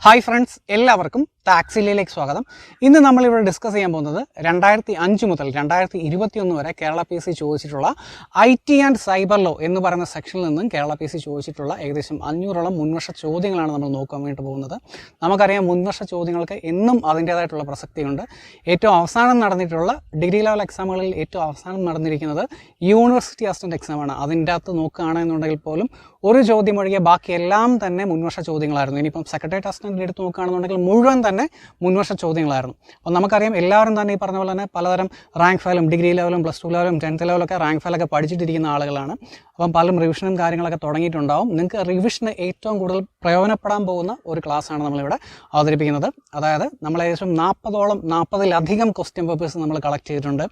Hi friends, എല്ലാവർക്കും ടാക്സിലേക്ക് സ്വാഗതം. ഇന്ന് നമ്മളിവിടെ ഡിസ്കസ് ചെയ്യാൻ പോകുന്നത് 2005 മുതൽ 2021 വരെ കേരള പി എസ് സി ചോദിച്ചിട്ടുള്ള IT ആൻഡ് സൈബർ ലോ എന്ന് പറയുന്ന സെക്ഷനിൽ നിന്നും കേരള പി എസ് സി ചോദിച്ചിട്ടുള്ള ഏകദേശം 500ഓളം മുൻവർഷ ചോദ്യങ്ങളാണ് നമ്മൾ നോക്കാൻ വേണ്ടി പോകുന്നത്. നമുക്കറിയാം, മുൻവർഷ ചോദ്യങ്ങൾക്ക് എന്നും അതിൻ്റേതായിട്ടുള്ള പ്രസക്തിയുണ്ട്. ഏറ്റവും അവസാനം നടന്നിട്ടുള്ള ഡിഗ്രി ലെവൽ എക്സാമുകളിൽ ഏറ്റവും അവസാനം നടന്നിരിക്കുന്നത് യൂണിവേഴ്സിറ്റി അസിസ്റ്റൻ്റ് എക്സാമാണ്. അതിൻ്റെ അകത്ത് നോക്കുകയാണെന്നുണ്ടെങ്കിൽ പോലും ഒരു ചോദ്യം ഒഴികെ ബാക്കിയെല്ലാം തന്നെ മുൻവർഷ ചോദ്യങ്ങളായിരുന്നു. ഇനിയിപ്പം സെക്രട്ടേറിയറ്റ് അസിസ്റ്റൻ്റ് എടുത്ത് നോക്കുകയാണെന്നുണ്ടെങ്കിൽ മുഴുവൻ തന്നെ മുൻവർഷ ചോദ്യങ്ങളായിരുന്നു. അപ്പോൾ നമുക്കറിയാം, എല്ലാവരും തന്നെ ഈ പറഞ്ഞ പോലെ തന്നെ പലതരം റാങ്ക് ഫയലും ഡിഗ്രി ലെവലും പ്ലസ് ടു ലെവലും 10th ലെവലൊക്കെ റാങ്ക് ഫയലൊക്കെ പഠിച്ചിട്ടിരിക്കുന്ന ആളുകളാണ്. അപ്പം പലരും റിവിഷനും കാര്യങ്ങളൊക്കെ തുടങ്ങിയിട്ടുണ്ടാവും. നിങ്ങൾക്ക് റിവിഷന് ഏറ്റവും കൂടുതൽ പ്രയോജനപ്പെടാൻ പോകുന്ന ഒരു ക്ലാസ്സാണ് നമ്മളിവിടെ അവതരിപ്പിക്കുന്നത്. അതായത് നമ്മൾ ഏകദേശം 40-ലധികം ക്വസ്റ്റ്യൻ പേപ്പേഴ്സ് നമ്മൾ കളക്ട് ചെയ്തിട്ടുണ്ട്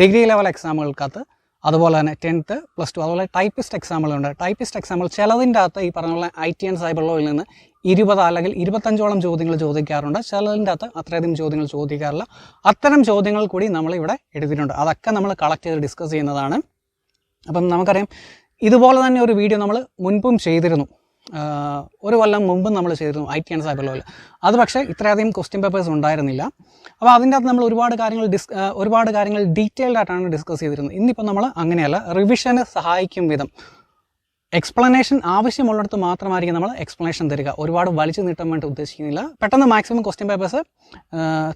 ഡിഗ്രി ലെവൽ എക്സാമുകൾക്കകത്ത്. അതുപോലെ തന്നെ 10th പ്ലസ് ടു അതുപോലെ ടൈപ്പിസ്റ്റ് എക്സാമുകളുണ്ട്. ടൈപ്പിസ്റ്റ് എക്സാമുകൾ ചിലതിൻ്റെ അകത്ത് ഈ പറഞ്ഞ പോലെ IT ആൻഡ് സൈബർ ലോയിൽ നിന്ന് 20 അല്ലെങ്കിൽ 25ഓളം ചോദ്യങ്ങൾ ചോദിക്കാറുണ്ട്. ചിലതിൻ്റെ അകത്ത് അത്രയധികം ചോദ്യങ്ങൾ ചോദിക്കാറില്ല. അത്തരം ചോദ്യങ്ങൾ കൂടി നമ്മളിവിടെ എടുത്തിട്ടുണ്ട്. അതൊക്കെ നമ്മൾ കളക്ട് ചെയ്ത് ഡിസ്കസ് ചെയ്യുന്നതാണ്. അപ്പം നമുക്കറിയാം, ഇതുപോലെ തന്നെ ഒരു വീഡിയോ നമ്മൾ മുൻപും ചെയ്തിരുന്നു. ഒരു കൊല്ലം മുമ്പ് നമ്മൾ ചെയ്തിരുന്നു IT ആൻഡ് സൈബർ ലോയിൽ. അത് പക്ഷേ ഇത്രയധികം ക്വസ്റ്റ്യൻ പേപ്പേഴ്സ് ഉണ്ടായിരുന്നില്ല. അപ്പോൾ അതിൻ്റെ അകത്ത് നമ്മൾ ഒരുപാട് കാര്യങ്ങൾ ഡീറ്റെയിൽഡ് ആയിട്ടാണ് ഡിസ്കസ് ചെയ്തിരുന്നത്. ഇന്നിപ്പോൾ നമ്മൾ അങ്ങനെയല്ല, റിവിഷന് സഹായിക്കും വിധം എക്സ്പ്ലനേഷൻ ആവശ്യമുള്ളിടത്ത് മാത്രമായിരിക്കും നമ്മൾ എക്സ്പ്ലനേഷൻ തരിക. ഒരുപാട് വലിച്ചു നീട്ടാൻ വേണ്ടി ഉദ്ദേശിക്കുന്നില്ല. പെട്ടെന്ന് മാക്സിമം ക്വസ്റ്റ്യൻ പേപ്പേഴ്സ്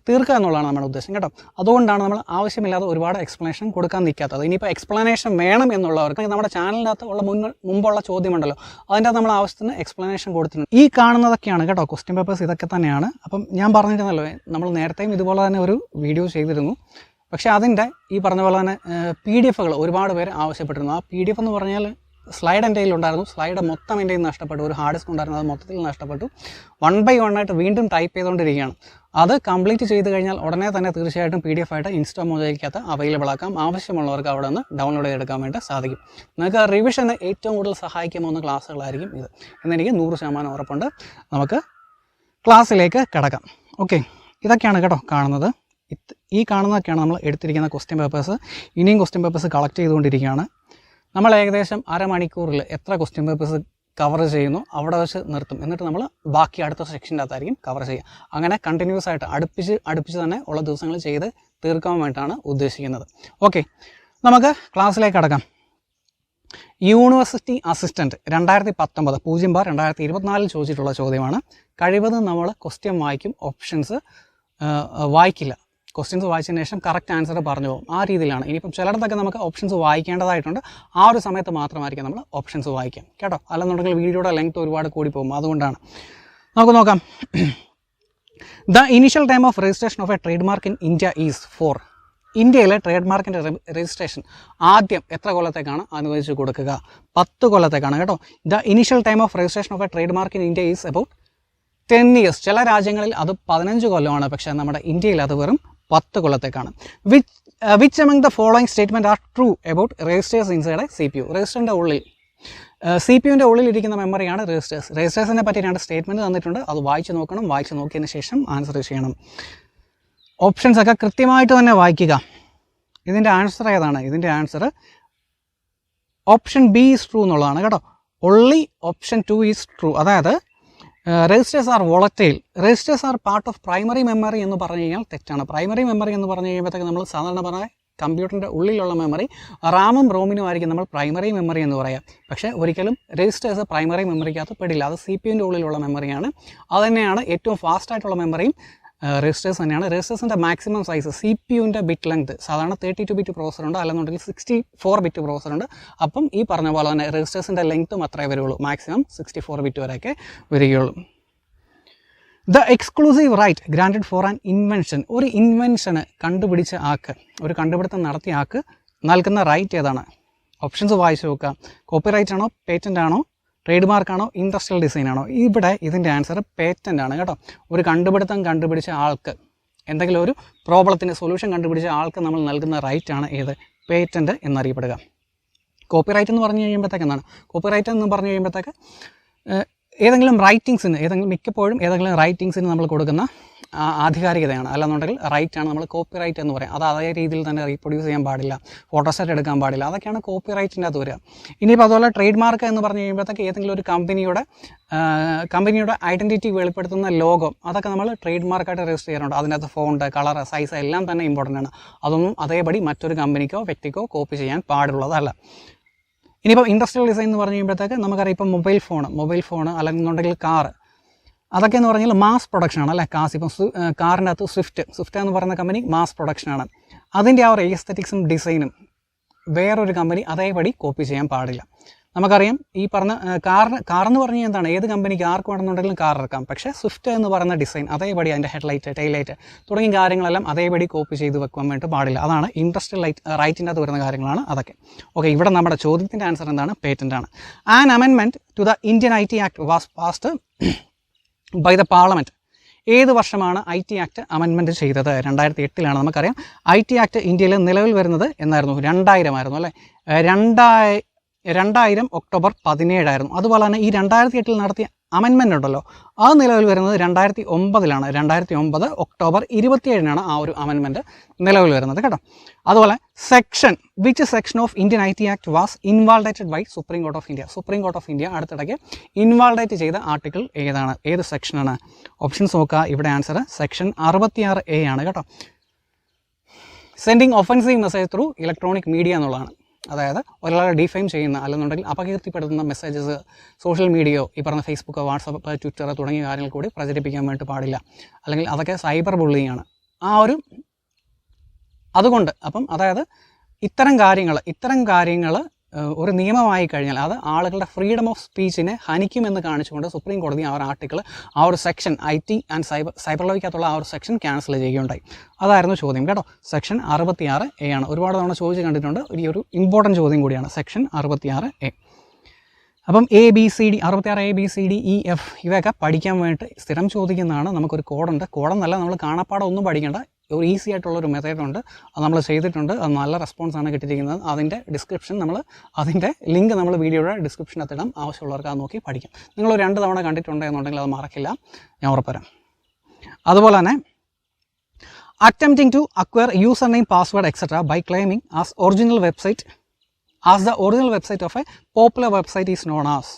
തീർക്കുക എന്നുള്ളതാണ് നമ്മുടെ ഉദ്ദേശം കേട്ടോ. അതുകൊണ്ടാണ് നമ്മൾ ആവശ്യമില്ലാതെ ഒരുപാട് എക്സ്പ്ലനേഷൻ കൊടുക്കാൻ നിൽക്കാത്തത്. ഇനിയിപ്പോൾ എക്സ്പ്ലനേഷൻ വേണം എന്നുള്ളവർക്ക് നമ്മുടെ ചാനലിനകത്ത് ഉള്ള മുമ്പുള്ള ചോദ്യമുണ്ടല്ലോ, അതിൻ്റെ അകത്ത് നമ്മൾ ആവശ്യത്തിന് എക്സ്പ്ലനേഷൻ കൊടുത്തിട്ടുണ്ട്. ഈ കാണുന്നതൊക്കെയാണ് കേട്ടോ ക്വസ്റ്റ്യൻ പേപ്പേഴ്സ്, ഇതൊക്കെ തന്നെയാണ്. അപ്പം ഞാൻ പറഞ്ഞിരുന്നല്ലോ, നമ്മൾ നേരത്തെയും ഇതുപോലെ തന്നെ ഒരു വീഡിയോ ചെയ്തിരുന്നു. പക്ഷേ അതിൻ്റെ ഈ പറഞ്ഞ പോലെ തന്നെ PDF ഒരുപാട് പേര് ആവശ്യപ്പെട്ടിരുന്നു. ആ PDF എന്ന് പറഞ്ഞാൽ സ്ലൈഡ് എൻ്റെ കയ്യിലുണ്ടായിരുന്നു. സ്ലൈഡ് മൊത്തം എൻ്റെ കയ്യിൽ നഷ്ടപ്പെട്ടു. ഒരു ഹാർഡ് ഡിസ്ക് ഉണ്ടായിരുന്നു, അത് മൊത്തത്തിൽ നഷ്ടപ്പെട്ടു. 1 by 1 ആയിട്ട് വീണ്ടും ടൈപ്പ് ചെയ്തുകൊണ്ടിരിക്കുകയാണ്. അത് കംപ്ലീറ്റ് ചെയ്ത് കഴിഞ്ഞാൽ ഉടനെ തന്നെ തീർച്ചയായിട്ടും PDF ആയിട്ട് ഇൻസ്റ്റാ മൊബൈലിക്കകത്ത് അവൈലബിൾ ആക്കാം. ആവശ്യമുള്ളവർക്ക് അവിടെ നിന്ന് ഡൗൺലോഡ് ചെയ്തെടുക്കാൻ വേണ്ടി സാധിക്കും. നിങ്ങൾക്ക് റിവിഷന് ഏറ്റവും കൂടുതൽ സഹായിക്കാവുന്ന ക്ലാസ്സുകളായിരിക്കും ഇത് എന്നെനിക്ക് 100% ഉറപ്പുണ്ട്. നമുക്ക് ക്ലാസ്സിലേക്ക് കിടക്കാം. ഓക്കെ, ഇതൊക്കെയാണ് കേട്ടോ കാണുന്നത്. ഈ കാണുന്നതൊക്കെയാണ് നമ്മൾ എടുത്തിരിക്കുന്ന ക്വസ്റ്റ്യൻ പേപ്പേഴ്സ്. ഇനിയും ക്വസ്റ്റ്യൻ പേപ്പേഴ്സ് കളക്ട് ചെയ്തുകൊണ്ടിരിക്കുകയാണ്. നമ്മൾ ഏകദേശം അരമണിക്കൂറിൽ എത്ര ക്വസ്റ്റ്യൻ പേപ്പേഴ്സ് കവർ ചെയ്യുന്നു അവിടെ വെച്ച് നിർത്തും. എന്നിട്ട് നമ്മൾ ബാക്കി അടുത്ത സെക്ഷൻ്റെ അകത്തായിരിക്കും കവർ ചെയ്യുക. അങ്ങനെ കണ്ടിന്യൂസ് ആയിട്ട് അടുപ്പിച്ച് തന്നെ ഉള്ള ദിവസങ്ങൾ ചെയ്ത് തീർക്കാൻ വേണ്ടിയിട്ടാണ് ഉദ്ദേശിക്കുന്നത്. ഓക്കെ, നമുക്ക് ക്ലാസ്സിലേക്ക് കടക്കാം. യൂണിവേഴ്സിറ്റി അസിസ്റ്റൻറ്റ് 2019 0/2024 ചോദിച്ചിട്ടുള്ള ചോദ്യമാണ്. കഴിവതും നമ്മൾ ക്വസ്റ്റ്യൻ വായിക്കും, ഓപ്ഷൻസ് വായിക്കില്ല. ക്വസ്റ്റ്യൻസ് വായിച്ചതിന് ശേഷം കറക്റ്റ് ആൻസർ പറഞ്ഞു പോകും. ആ രീതിയിലാണ്. ഇനിയിപ്പം ചിലയിടത്തൊക്കെ നമുക്ക് ഓപ്ഷൻസ് വായിക്കേണ്ടതായിട്ടുണ്ട്. ആ ഒരു സമയത്ത് മാത്രമായിരിക്കും നമ്മൾ ഓപ്ഷൻസ് വായിക്കാം കേട്ടോ. അല്ലെന്നുണ്ടെങ്കിൽ വീഡിയോയുടെ ലെങ്ത് ഒരുപാട് കൂടി പോകും. അതുകൊണ്ടാണ്. നമുക്ക് നോക്കാം. The initial time of registration of A trade mark in India is 4. ഇന്ത്യയിലെ ട്രേഡ് മാർക്കിൻ്റെ രജിസ്ട്രേഷൻ ആദ്യം എത്ര കൊല്ലത്തേക്കാണ് അനുവദിച്ച് കൊടുക്കുക? 10 കൊല്ലത്തേക്കാണ് കേട്ടോ. The initial time of registration of A trade mark in India is about 10 years. ചില രാജ്യങ്ങളിൽ അത് 15 കൊല്ലമാണ്. പക്ഷേ നമ്മുടെ ഇന്ത്യയിൽ അത് വെറും 10 കൊല്ലത്തേക്കാണ്. Which among the following statement are true about registers inside a CPU? രജിസ്റ്ററിൻ്റെ ഉള്ളിൽ CPUവിൻ്റെ ഉള്ളിലിരിക്കുന്ന മെമ്മറിയാണ് രജിസ്റ്റേഴ്സ്. രജിസ്റ്റേഴ്സിനെ പറ്റി 2 സ്റ്റേറ്റ്മെൻറ്റ് തന്നിട്ടുണ്ട്. അത് വായിച്ച് നോക്കണം. വായിച്ച് നോക്കിയതിന് ശേഷം ആൻസർ ചെയ്യണം. ഓപ്ഷൻസ് ഒക്കെ കൃത്യമായിട്ട് തന്നെ വായിക്കുക. ഇതിൻ്റെ ആൻസർ ഏതാണ്? ഇതിൻ്റെ answer option B is true എന്നുള്ളതാണ് കേട്ടോ. Only option 2 is true. അതായത് registers are volatile. Registers are part of primary memory എന്ന് പറഞ്ഞു കഴിഞ്ഞാൽ തെറ്റാണ്. പ്രൈമറി മെമ്മറി എന്ന് പറഞ്ഞു കഴിയുമ്പോഴത്തേക്ക് നമ്മൾ സാധാരണ പറഞ്ഞാൽ കമ്പ്യൂട്ടറിൻ്റെ ഉള്ളിലുള്ള മെമ്മറി റാമും റോമിനും ആയിരിക്കും നമ്മൾ പ്രൈമറി മെമ്മറി എന്ന് പറയാം. പക്ഷേ ഒരിക്കലും രജിസ്റ്റേഴ്സ് പ്രൈമറി മെമ്മറിക്കകത്ത് പെടില്ല. അത് CPUവിൻ്റെ ഉള്ളിലുള്ള മെമ്മറിയാണ്. അതുതന്നെയാണ് ഏറ്റവും ഫാസ്റ്റായിട്ടുള്ള മെമ്മറിയും രജിസ്റ്റേഴ്സ് തന്നെയാണ്. രജിസ്റ്റേഴ്സിൻ്റെ മാക്സിമം സൈസ് CPUവിൻ്റെ ബിറ്റ് ലെങ്ത് സാധാരണ 32 ബിറ്റ് പ്രോസറുണ്ട്, അല്ലെന്നുണ്ടെങ്കിൽ 64 ബിറ്റ് പ്രോസറുണ്ട്. അപ്പം ഈ പറഞ്ഞ പോലെ തന്നെ രജിസ്റ്റേഴ്സിൻ്റെ ലെങ്ത്തും അത്രേ വരുള്ളൂ. മാക്സിമം 64 ബിറ്റ് വരെയൊക്കെ വരികയുള്ളൂ. The exclusive right granted for an invention. ഒരു ഇൻവെൻഷന് കണ്ടുപിടിച്ച ആൾക്ക്, ഒരു കണ്ടുപിടുത്തം നടത്തിയ ആൾക്ക് നൽകുന്ന റൈറ്റ് ഏതാണ്? ഓപ്ഷൻസ് വായിച്ചു നോക്കുക. കോപ്പിറൈറ്റ് ആണോ, പേറ്റൻ്റ് ആണോ, ട്രേഡ് മാർക്കാണോ, ഇൻഡസ്ട്രിയൽ ഡിസൈൻ ആണോ? ഇവിടെ ഇതിൻ്റെ ആൻസർ പേറ്റൻ്റ് ആണ് കേട്ടോ. ഒരു കണ്ടുപിടുത്തം കണ്ടുപിടിച്ച ആൾക്ക്, എന്തെങ്കിലും ഒരു പ്രോബ്ലത്തിന് സൊല്യൂഷൻ കണ്ടുപിടിച്ച ആൾക്ക് നമ്മൾ നൽകുന്ന റൈറ്റ് ആണ് ഏത്? പേറ്റൻ്റ് എന്നറിയപ്പെടുക. കോപ്പിറൈറ്റ് എന്ന് പറഞ്ഞു കഴിയുമ്പോഴത്തേക്ക് എന്താണ്? കോപ്പിറൈറ്റ് എന്ന് പറഞ്ഞു കഴിയുമ്പോഴത്തേക്ക് ഏതെങ്കിലും റൈറ്റിങ്സിന്, മിക്കപ്പോഴും ഏതെങ്കിലും റൈറ്റിങ്സിന് നമ്മൾ കൊടുക്കുന്ന ആധികാരികതയാണ്, അല്ലെന്നുണ്ടെങ്കിൽ റൈറ്റാണ്, നമ്മൾ കോപ്പി റൈറ്റ് എന്ന് പറയും. അത് അതേ രീതിയിൽ തന്നെ റീപ്രൊഡ്യൂസ് ചെയ്യാൻ പാടില്ല, ഫോട്ടോസ്റ്റാറ്റ് എടുക്കാൻ പാടില്ല, അതൊക്കെയാണ് കോപ്പി റൈറ്റിൻ്റെ അകത്ത് വരിക. ഇനിയിപ്പോൾ അതുപോലെ ട്രേഡ് മാർക്ക് എന്ന് പറഞ്ഞു കഴിയുമ്പോഴത്തേക്ക് ഏതെങ്കിലും ഒരു കമ്പനിയുടെ ഐഡൻറ്റിറ്റി വെളിപ്പെടുത്തുന്ന ലോഗോ, അതൊക്കെ നമ്മൾ ട്രേഡ് മാർക്കായിട്ട് രജിസ്റ്റർ ചെയ്യാറുണ്ട്. അതിനകത്ത് ഫോണ്ട്, കളർ, സൈസ് എല്ലാം തന്നെ ഇമ്പോർട്ടൻ്റ് ആണ്. അതൊന്നും അതേപടി മറ്റൊരു കമ്പനിക്കോ വ്യക്തിക്കോ കോപ്പി ചെയ്യാൻ പാടുള്ളതല്ല. ഇനിയിപ്പോൾ ഇൻഡസ്ട്രിയൽ ഡിസൈൻ എന്ന് പറഞ്ഞു കഴിയുമ്പോഴത്തേക്ക് നമുക്കറിയാം, ഇപ്പോൾ മൊബൈൽ ഫോൺ അല്ലെന്നുണ്ടെങ്കിൽ കാറ്, അതൊക്കെ എന്ന് പറഞ്ഞാൽ മാസ് പ്രൊഡക്ഷനാണ് അല്ലേ. ഇപ്പം കാറിൻ്റെ അകത്ത് സ്വിഫ്റ്റ് എന്ന് പറയുന്ന കമ്പനി മാസ് പ്രൊഡക്ഷനാണ്. അതിൻ്റെ ആ ഒരു എസ്തെറ്റിക്സും ഡിസൈനും വേറൊരു കമ്പനി അതേപടി കോപ്പി ചെയ്യാൻ പാടില്ല. നമുക്കറിയാം ഈ പറഞ്ഞ കാറെന്ന് പറഞ്ഞാൽ എന്താണ്, ഏത് കമ്പനിക്ക് ആർക്ക് വേണമെന്നുണ്ടെങ്കിലും കാർ ഇറക്കാം. പക്ഷേ സ്വിഫ്റ്റ് എന്ന് പറയുന്ന ഡിസൈൻ അതേപടി, അതിൻ്റെ ഹെഡ്ലൈറ്റ്, ടൈലൈറ്റ് തുടങ്ങിയ കാര്യങ്ങളെല്ലാം അതേപടി കോപ്പി ചെയ്ത് വെക്കാൻ വേണ്ടി പാടില്ല. അതാണ് ഇൻഡസ്ട്രിയൽ റൈറ്റിൻ്റെ അകത്ത് വരുന്ന കാര്യങ്ങളാണ് അതൊക്കെ. ഓക്കെ, ഇവിടെ നമ്മുടെ ചോദ്യത്തിൻ്റെ ആൻസർ എന്താണ്? പേറ്റൻ്റ് ആണ്. An amendment to the Indian IT act was passed by the parliament. ഏത് വർഷമാണ് IT ആക്ട് അമെൻമെൻറ്റ് ചെയ്തത്? 2008 നമുക്കറിയാം. IT ആക്ട് ഇന്ത്യയിൽ നിലവിൽ വരുന്നത് എന്നായിരുന്നു? 2000 ആയിരുന്നു അല്ലേ. 2000 ഒക്ടോബർ 17 ആയിരുന്നു. അതുപോലെ തന്നെ ഈ 2008 നടത്തിയ അമെൻമെൻ്റ് ഉണ്ടല്ലോ, അത് നിലവിൽ വരുന്നത് 2009 2009 ഒക്ടോബർ 27 ആ ഒരു അമെൻമെൻറ്റ് നിലവിൽ വരുന്നത് കേട്ടോ. അതുപോലെ which section of Indian IT act was invalidated by Supreme Court of India? Supreme Court of India അടുത്തിടയ്ക്ക് ഇൻവാൾഡേറ്റ് ചെയ്ത ആർട്ടിക്കിൾ ഏതാണ്? ഏത് സെക്ഷനാണ്? ഓപ്ഷൻസ് നോക്കുക. ഇവിടെ ആൻസർ സെക്ഷൻ 66A ആണ് കേട്ടോ. Sending offensive message through electronic media എന്നുള്ളതാണ്. അതായത് ഒരാളെ ഡിഫൈം ചെയ്യുന്ന, അല്ലെന്നുണ്ടെങ്കിൽ അപകീർത്തിപ്പെടുത്തുന്ന മെസ്സേജസ് സോഷ്യൽ മീഡിയയോ, ഈ പറഞ്ഞ ഫേസ്ബുക്ക്, വാട്സപ്പ്, ട്വിറ്റർ തുടങ്ങിയ കാര്യങ്ങൾ കൂടി പ്രചരിപ്പിക്കാൻ വേണ്ടി പാടില്ല. അല്ലെങ്കിൽ അതൊക്കെ സൈബർ ബുള്ളിങ് ആണ്. അതുകൊണ്ട് അപ്പം അതായത് ഇത്തരം കാര്യങ്ങൾ ഒരു നിയമമായി കഴിഞ്ഞാൽ അത് ആളുകളുടെ ഫ്രീഡം ഓഫ് സ്പീച്ചിനെ ഹനിക്കുമെന്ന് കാണിച്ചുകൊണ്ട് സുപ്രീം കോടതി ആ ഒരു ആർട്ടിക്കിൾ, ആ ഒരു സെക്ഷൻ, IT ആൻഡ് സൈബർ ലോയ്ക്കകത്തുള്ള ആ ഒരു സെക്ഷൻ ക്യാൻസൽ ചെയ്യുകയുണ്ടായി. അതായിരുന്നു ചോദ്യം കേട്ടോ. സെക്ഷൻ 66A ആണ്. ഒരുപാട് തവണ ചോദിച്ച് കണ്ടിട്ടുണ്ട്. ഒരു ഇമ്പോർട്ടൻറ്റ് ചോദ്യം കൂടിയാണ് സെക്ഷൻ 66A. അപ്പം ABCD 66 ABCDEF ഇവയൊക്കെ പഠിക്കാൻ വേണ്ടിയിട്ട് സ്ഥിരം ചോദിക്കുന്നതാണ്. നമുക്കൊരു കോഡുണ്ട്. കോഡെന്നല്ല, നമ്മൾ കാണാപ്പാടം ഒന്നും പഠിക്കേണ്ട, ഒരു ഈസി ആയിട്ടുള്ളൊരു മെത്തേഡുണ്ട്. അത് നമ്മൾ ചെയ്തിട്ടുണ്ട്. അത് നല്ല റെസ്പോൺസാണ് കിട്ടിയിരിക്കുന്നത്. അതിൻ്റെ ലിങ്ക് നമ്മൾ വീഡിയോയുടെ ഡിസ്ക്രിപ്ഷനകത്ത് ഇടാം. ആവശ്യമുള്ളവർക്ക് അത് നോക്കി പഠിക്കാം. നിങ്ങൾ 2 തവണ കണ്ടിട്ടുണ്ടെന്നുണ്ടെങ്കിൽ അത് മറക്കില്ല, ഞാൻ ഉറപ്പുതരാം. അതുപോലെ തന്നെ attempting to acquire user name, password etcetera by claiming as the original website of a popular website is known as.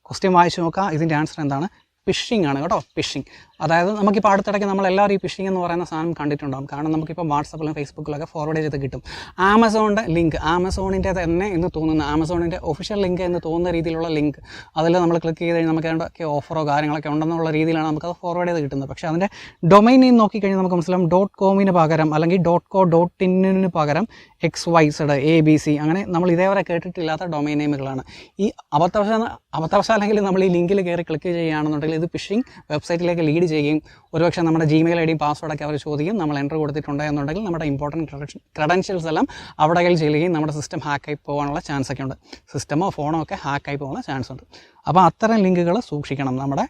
Question വായിച്ചു നോക്കുക. ഇതിൻ്റെ ആൻസർ എന്താണ്? ഫിഷിംഗ് ആണ് കേട്ടോ. ഫിഷിംഗ് അതായത് നമുക്കിപ്പോൾ അടുത്തിടയ്ക്ക് നമ്മളെല്ലാവരും ഈ ഫിഷിംഗ് എന്ന് പറയുന്ന സാധനം കണ്ടിട്ടുണ്ടാകും. കാരണം നമുക്കിപ്പോൾ വാട്സപ്പിലും ഫേസ്ബുക്കിലൊക്കെ ഫോർവേഡ് ചെയ്ത് കിട്ടും. ആമസോണിൻ്റെ ലിങ്ക്, ആമസോണിൻ്റെ തന്നെ എന്ന് തോന്നുന്ന, ആമസോണിൻ്റെ ഒഫീഷ്യൽ ലിങ്ക് എന്ന് തോന്നുന്ന രീതിയിലുള്ള ലിങ്ക്, അതിൽ നമ്മൾ ക്ലിക്ക് ചെയ്ത് കഴിഞ്ഞാൽ നമുക്ക് എന്തൊക്കെ ഓഫറോ കാര്യങ്ങളൊക്കെ ഉണ്ടെന്നുള്ള രീതിയിലാണ് നമുക്കത് ഫോർവേഡ് ചെയ്ത് കിട്ടുന്നത്. പക്ഷേ അതിൻ്റെ ഡൊമൈൻ നെയിം നോക്കിക്കഴിഞ്ഞാൽ നമുക്ക് മനസ്സിലാവും .comന് പകരം അല്ലെങ്കിൽ .co .in പകരം XYZ ABC അങ്ങനെ നമ്മൾ ഇതേവരെ കേട്ടിട്ടില്ലാത്ത ഡൊമൈൻ നെയിമുകളാണ്. ഈ അബദ്ധവശാലെങ്കിൽ നമ്മൾ ഈ ലിങ്കിൽ കയറി ക്ലിക്ക് ചെയ്യുകയാണെന്നുണ്ടെങ്കിൽ ഇത് ഫിഷിംഗ് വെബ്സൈറ്റിലേക്ക് ലീഡ് ചെയ്യുകയും ഒരുപക്ഷെ നമ്മുടെ Gmail ID പാസ്വേഡൊക്കെ അവർ ചോദിക്കും. നമ്മൾ എൻ്റർ കൊടുത്തിട്ടുണ്ട് എന്നുണ്ടെങ്കിൽ നമ്മുടെ ഇമ്പോർട്ടൻറ്റ് ക്രെഡൻഷ്യൽസ് എല്ലാം അവിടെ കയ്യിൽ ചെല്ലുകയും നമ്മുടെ സിസ്റ്റം ഹാക്കായി പോകാനുള്ള ചാൻസ് ഒക്കെ ഉണ്ട്. സിസ്റ്റമോ ഫോണോ ഒക്കെ ഹാക്കായി പോകാനുള്ള ചാൻസ് ഉണ്ട്. അപ്പോൾ അത്തരം ലിങ്കുകൾ സൂക്ഷിക്കണം. നമ്മുടെ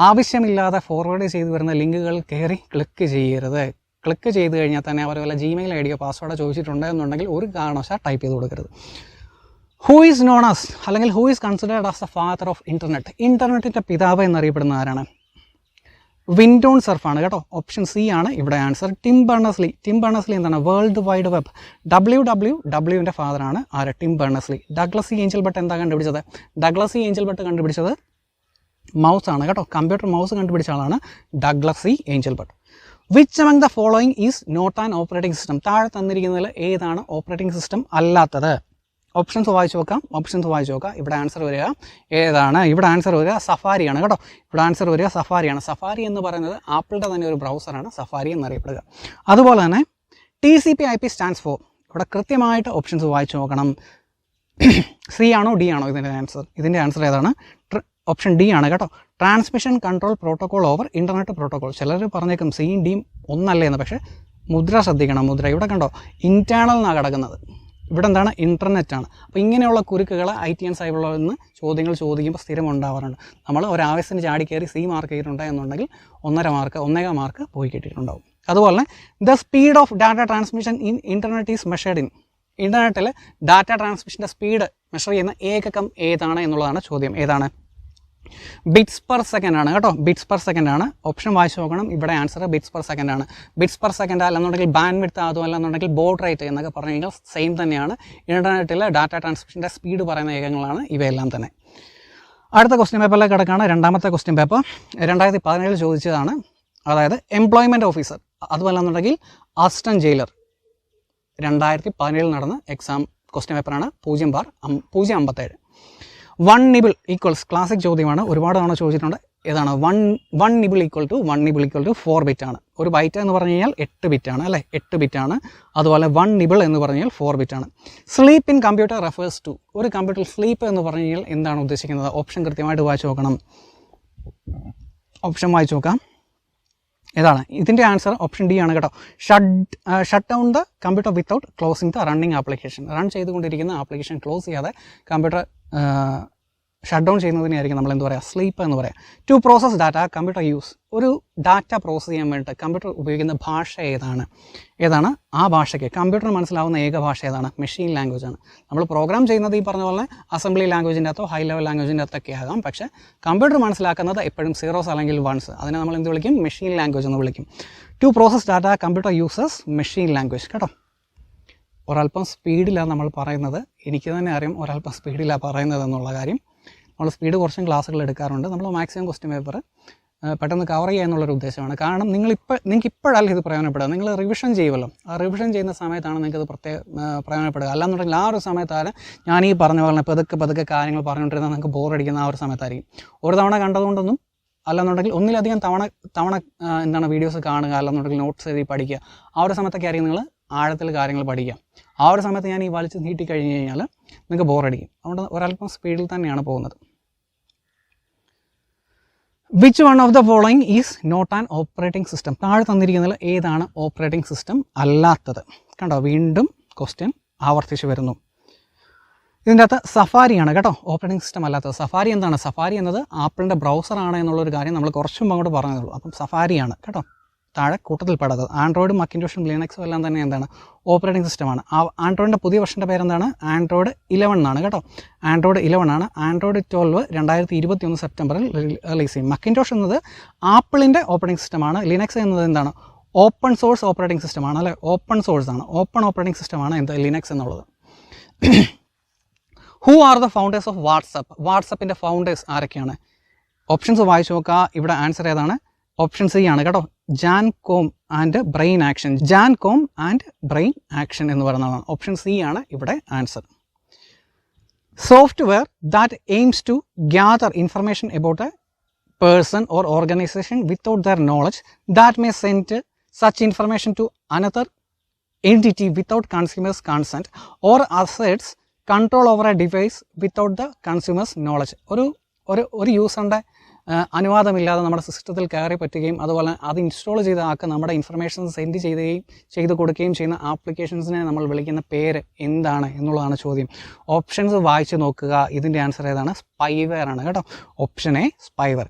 ആവശ്യമില്ലാതെ ഫോർവേഡ് ചെയ്ത് വരുന്ന ലിങ്കുകൾ കയറി ക്ലിക്ക് ചെയ്യരുത്. ക്ലിക്ക് ചെയ്ത് കഴിഞ്ഞാൽ തന്നെ അവർ വല്ല Gmail ID പാസ്വേഡോ ചോദിച്ചിട്ടുണ്ട് എന്നുണ്ടെങ്കിൽ ഒരു കാരണവശാൽ ടൈപ്പ് ചെയ്ത് കൊടുക്കരുത്. ഹൂ ഈസ് നോൺ ആസ് അല്ലെങ്കിൽ who is considered as the father of internet? ഇൻ്റർനെറ്റിൻ്റെ പിതാവ് എന്നറിയപ്പെടുന്ന ആരാണ്? വിൻഡോൺ സർഫാണ് കേട്ടോ. ഓപ്ഷൻ C ആണ് ഇവിടെ ആൻസർ. ടിം ബെർണസ്-ലീ എന്താണ്? വേൾഡ് വൈഡ് വെബ് WWWൻ്റെ ഫാദറാണ് ആര്? Tim Berners-Lee. Douglas E. ഏഞ്ചൽബർട്ട് എന്താ കണ്ടുപിടിച്ചത്? Douglas E. ഏഞ്ചൽബർട്ട് കണ്ടുപിടിച്ചത് മൗസ് ആണ് കേട്ടോ. കമ്പ്യൂട്ടർ മൗസ് കണ്ടുപിടിച്ച ആളാണ് Douglas E. Engelbart. Which among the following is not an operating system? താഴെ തന്നിരിക്കുന്നതിൽ ഏതാണ് ഓപ്പറേറ്റിംഗ് സിസ്റ്റം അല്ലാത്തത്? ഓപ്ഷൻസ് വായിച്ചു നോക്കാം. ഇവിടെ ആൻസർ വരിക ഏതാണ്? ഇവിടെ ആൻസർ വരിക സഫാരിയാണ് കേട്ടോ. ഇവിടെ ആൻസർ വരിക സഫാരിയാണ്. സഫാരി എന്ന് പറയുന്നത് ആപ്പിളിൻ്റെ തന്നെ ഒരു ബ്രൗസറാണ് സഫാരി എന്നറിയപ്പെടുക. അതുപോലെ തന്നെ TCP/IP സ്റ്റാൻഡ്സ് ഫോർ. ഇവിടെ കൃത്യമായിട്ട് ഓപ്ഷൻസ് വായിച്ചു നോക്കണം. C ആണോ D ആണോ ഇതിൻ്റെ ആൻസർ ഏതാണ്? ഓപ്ഷൻ D ആണ് കേട്ടോ. Transmission control protocol over internet protocol. ചിലർ പറഞ്ഞേക്കും Cയും Dയും ഒന്നല്ലേ എന്ന്. പക്ഷേ മുദ്ര ശ്രദ്ധിക്കണം. മുദ്ര ഇവിടെ കണ്ടോ, ഇൻറ്റേർണൽ എന്നാണ് കിടക്കുന്നത്. ഇവിടെ എന്താണ്? ഇൻ്റർനെറ്റാണ്. അപ്പോൾ ഇങ്ങനെയുള്ള കുരുക്കുകൾ IT ആൻഡ് സൈബർ ലോയിൽ നിന്ന് ചോദ്യങ്ങൾ ചോദിക്കുമ്പോൾ സ്ഥിരം ഉണ്ടാവാറുണ്ട്. നമ്മൾ ഒരാവശ്യത്തിന് ചാടി കയറി C മാർക്ക് ചെയ്തിട്ടുണ്ട് എന്നുണ്ടെങ്കിൽ 1.5 മാർക്ക് പോയി കിട്ടിയിട്ടുണ്ടാവും. അതുപോലെ തന്നെ the speed of data transmission in internet is measured in. ഇൻ്റർനെറ്റിൽ ഡാറ്റ ട്രാൻസ്മിഷൻ്റെ സ്പീഡ് മെഷർ ചെയ്യുന്ന ഏകകം ഏതാണ് എന്നുള്ളതാണ് ചോദ്യം. ഏതാണ്? ബിറ്റ്സ് പെർ സെക്കൻഡ് ആണ് കേട്ടോ. ബിറ്റ്സ് പെർ സെക്കൻഡ് ആണ്. ഓപ്ഷൻ വായിച്ച് നോക്കണം. ഇവിടെ ആൻസർ ബിറ്റ്സ് പെർ സെക്കൻഡ് ആണ്. ബിറ്റ്സ് പെർ സെക്കൻഡ് അല്ലെന്നുണ്ടെങ്കിൽ ബാൻഡ് വിഡ്ത്ത്, അതുമല്ല എന്നുണ്ടെങ്കിൽ ബോർഡ് റേറ്റ് എന്നൊക്കെ പറഞ്ഞു കഴിഞ്ഞാൽ സെയിം തന്നെയാണ്. ഇൻ്റർനെറ്റിലെ ഡാറ്റ ട്രാൻസ്മിഷൻ്റെ സ്പീഡ് പറയുന്ന ഏകങ്ങളാണ് ഇവയെല്ലാം തന്നെ. അടുത്ത ക്വസ്റ്റ്യൻ പേപ്പറിലേക്ക് കിടക്കുകയാണ്. രണ്ടാമത്തെ ക്വസ്റ്റ്യൻ പേപ്പർ 2017 ചോദിച്ചതാണ്. അതായത് എംപ്ലോയ്മെൻറ്റ് ഓഫീസർ അതുമല്ല എന്നുണ്ടെങ്കിൽ അസിസ്റ്റൻറ്റ് ജയിലർ 2017 നടന്ന എക്സാം ക്വസ്റ്റ്യൻ പേപ്പറാണ്. 057. 1 nibble ഈക്വൽസ് ക്ലാസിക് ചോദ്യമാണ്. ഒരുപാട് തവണ ചോദിച്ചിട്ടുണ്ട്. ഏതാണ് 1 nibble ഈക്വൽ ടു 4 ബിറ്റ് ആണ്. ഒരു ബൈറ്റ് എന്ന് പറഞ്ഞു കഴിഞ്ഞാൽ 8 ബിറ്റാണ് അല്ലേ, 8 ബിറ്റാണ്. അതുപോലെ 1 nibble എന്ന് പറഞ്ഞു കഴിഞ്ഞാൽ 4 ബിറ്റാണ്. Sleep in computer refers to, ഒരു കമ്പ്യൂട്ടർ സ്ലീപ്പ് എന്ന് പറഞ്ഞു കഴിഞ്ഞാൽ എന്താണ് ഉദ്ദേശിക്കുന്നത്? ഓപ്ഷൻ കൃത്യമായിട്ട് വായിച്ച് നോക്കണം. ഓപ്ഷൻ വായിച്ച് നോക്കാം. ഏതാണ് ഇതിൻ്റെ ആൻസർ? ഓപ്ഷൻ ഡി ആണ് കേട്ടോ. Shut down the computer without closing the running application. Run ചെയ്തുകൊണ്ടിരിക്കുന്ന ആപ്ലിക്കേഷൻ ക്ലോസ് ചെയ്യാതെ കമ്പ്യൂട്ടർ ഷട്ട് ഡൗൺ ചെയ്യുന്നതിനായിരിക്കും നമ്മൾ എന്ത് പറയുക? സ്ലീപ്പ് എന്ന് പറയാം. To process data computer use, ഒരു ഡാറ്റ പ്രോസസ്സ് ചെയ്യാൻ വേണ്ടിയിട്ട് കമ്പ്യൂട്ടർ ഉപയോഗിക്കുന്ന ഭാഷ ഏതാണ് ആ ഭാഷയ്ക്ക് കമ്പ്യൂട്ടറിന് മനസ്സിലാവുന്ന ഏക ഭാഷ ഏതാണ്? മെഷീൻ ലാംഗ്വേജ് ആണ്. നമ്മൾ പ്രോഗ്രാം ചെയ്യുന്നത് ഈ പറഞ്ഞ പോലെ അസംബ്ലി ലാംഗ്വേജിൻ്റെ അകത്തോ ഹൈ ലെവൽ ലാംഗ്വേജിൻ്റെ അകത്തൊക്കെ ആകാം. പക്ഷേ കമ്പ്യൂട്ടർ മനസ്സിലാക്കുന്നത് എപ്പോഴും സീറോസ് അല്ലെങ്കിൽ വൺസ്. അതിനെ നമ്മൾ എന്ത് വിളിക്കും? മെഷീൻ ലാംഗ്വേജ് എന്ന് വിളിക്കും. To process data computer uses machine language കേട്ടോ. ഒരല്പം സ്പീഡിലാണ് നമ്മൾ പറയുന്നത്. എനിക്ക് തന്നെ അറിയാം ഒരല്പം സ്പീഡിലാണ് പറയുന്നത് എന്നുള്ള കാര്യം. നമ്മൾ സ്പീഡ് കുറച്ചും ക്ലാസ്സുകൾ എടുക്കാറുണ്ട്. നമ്മൾ മാക്സിമം ക്വസ്റ്റ്യൻ പേപ്പർ പെട്ടെന്ന് കവർ ചെയ്യുക എന്നുള്ളൊരു ഉദ്ദേശമാണ്. കാരണം നിങ്ങൾക്ക് ഇപ്പോഴല്ല ഇത് പ്രയോജനപ്പെടുക. നിങ്ങൾ റിവിഷൻ ചെയ്യുമല്ലോ, ആ റിവിഷൻ ചെയ്യുന്ന സമയത്താണ് നിങ്ങൾക്കത് പ്രയോജനപ്പെടുക. അല്ലാന്നുണ്ടെങ്കിൽ ആ ഒരു സമയത്താണ് ഞാൻ ഈ പറഞ്ഞ പോലെ പതുക്കെ കാര്യങ്ങൾ പറഞ്ഞുകൊണ്ടിരുന്നാൽ നിങ്ങൾക്ക് ബോറടിക്കുന്ന ആ ഒരു സമയത്തായിരിക്കും. ഒരു തവണ കണ്ടതുകൊണ്ടൊന്നും അല്ലെന്നുണ്ടെങ്കിൽ ഒന്നിലധികം തവണ എന്താണ് വീഡിയോസ് കാണുക, അല്ലെന്നുണ്ടെങ്കിൽ നോട്ട്സ് എഴുതി പഠിക്കുക. ആ ഒരു സമയത്തൊക്കെ ആയിരിക്കും നിങ്ങൾ ആഴത്തിൽ കാര്യങ്ങൾ പഠിക്കുക. ആ ഒരു സമയത്ത് ഞാൻ ഈ വലിച്ച് നീട്ടി കഴിഞ്ഞ് കഴിഞ്ഞാൽ നിങ്ങൾക്ക് ബോറടിക്കും. അതുകൊണ്ട് ഒരല്പം സ്പീഡിൽ തന്നെയാണ് പോകുന്നത്. Which one of the following is not an operating system? താഴെ തന്നിരിക്കുന്നതിൽ ഏതാണ് ഓപ്പറേറ്റിംഗ് സിസ്റ്റം അല്ലാത്തത്? കണ്ടോ, വീണ്ടും ക്വസ്റ്റ്യൻ ആവർത്തിച്ച് വരുന്നു. ഇതിൻ്റെ അകത്ത് സഫാരിയാണ് കേട്ടോ ഓപ്പറേറ്റിംഗ് സിസ്റ്റം അല്ലാത്തത്. സഫാരി എന്താണ്? സഫാരി എന്നത് ആപ്പിളിൻ്റെ ബ്രൗസറാണ് എന്നുള്ളൊരു കാര്യം നമ്മൾ കുറച്ചും അങ്ങോട്ട് പറഞ്ഞതുള്ളൂ. അപ്പം സഫാരിയാണ് കേട്ടോ താഴെ കൂട്ടത്തിൽപ്പെടാത്തത്. ആൻഡ്രോയിഡും മക്കിൻടോഷും ലിനക്സും എല്ലാം തന്നെ എന്താണ്? ഓപ്പറേറ്റിംഗ് സിസ്റ്റമാണ്. ആൻഡ്രോയിഡിൻ്റെ പുതിയ വെർഷൻ്റെ പേരെന്താണ്? ആൻഡ്രോയിഡ് 11 എന്നാണ് കേട്ടോ. ആൻഡ്രോയിഡ് 11 ആണ്. ആൻഡ്രോയിഡ് 12 2021 സെപ്റ്റംബറിൽ റിലീസ് ചെയ്യും. മക്കിൻടോഷ് എന്നത് ആപ്പിളിൻ്റെ ഓപ്പറേറ്റിംഗ് സിസ്റ്റമാണ്. ലിനക്സ് എന്നത് എന്താണ്? ഓപ്പൺ സോഴ്സ് ഓപ്പറേറ്റിംഗ് സിസ്റ്റമാണ് അല്ലേ. ഓപ്പൺ സോഴ്സ് ആണ്, ഓപ്പൺ ഓപ്പറേറ്റിംഗ് സിസ്റ്റമാണ് എന്ത്? ലിനക്സ് എന്നുള്ളത്. Who are the founders of WhatsApp? വാട്സപ്പിൻ്റെ ഫൗണ്ടേഴ്സ് ആരൊക്കെയാണ്? ഓപ്ഷൻസ് വായിച്ചു നോക്കുക. ഇവിടെ ആൻസർ ഏതാണ്? ഓപ്ഷൻ സി ആണ് കേട്ടോ. Jan Koum and Brian Acton. Jan Koum and Brian Acton എന്ന് പറയുന്നതാണ്. ഓപ്ഷൻ സി ആണ് ഇവിടെ answer. Software that aims to gather information about a person or organisation without their knowledge that may send such information to another entity without consumer's consent or asserts control over a device without the consumer's knowledge. ഒരു യൂസറിൻ്റെ അനുവാദമില്ലാതെ നമ്മുടെ സിസ്റ്റത്തിൽ കയറി പറ്റുകയും അതുപോലെ അത് install ചെയ്ത ആൾക്ക് നമ്മുടെ ഇൻഫർമേഷൻ സെൻഡ് ചെയ്ത് കൊടുക്കുകയും ചെയ്യുന്ന ആപ്ലിക്കേഷൻസിനെ നമ്മൾ വിളിക്കുന്ന പേര് എന്താണ് എന്നുള്ളതാണ് ചോദ്യം. ഓപ്ഷൻസ് വായിച്ച് നോക്കുക. ഇതിൻ്റെ ആൻസർ ഏതാണ്? സ്പൈവെയർ ആണ് കേട്ടോ. Option A spyware.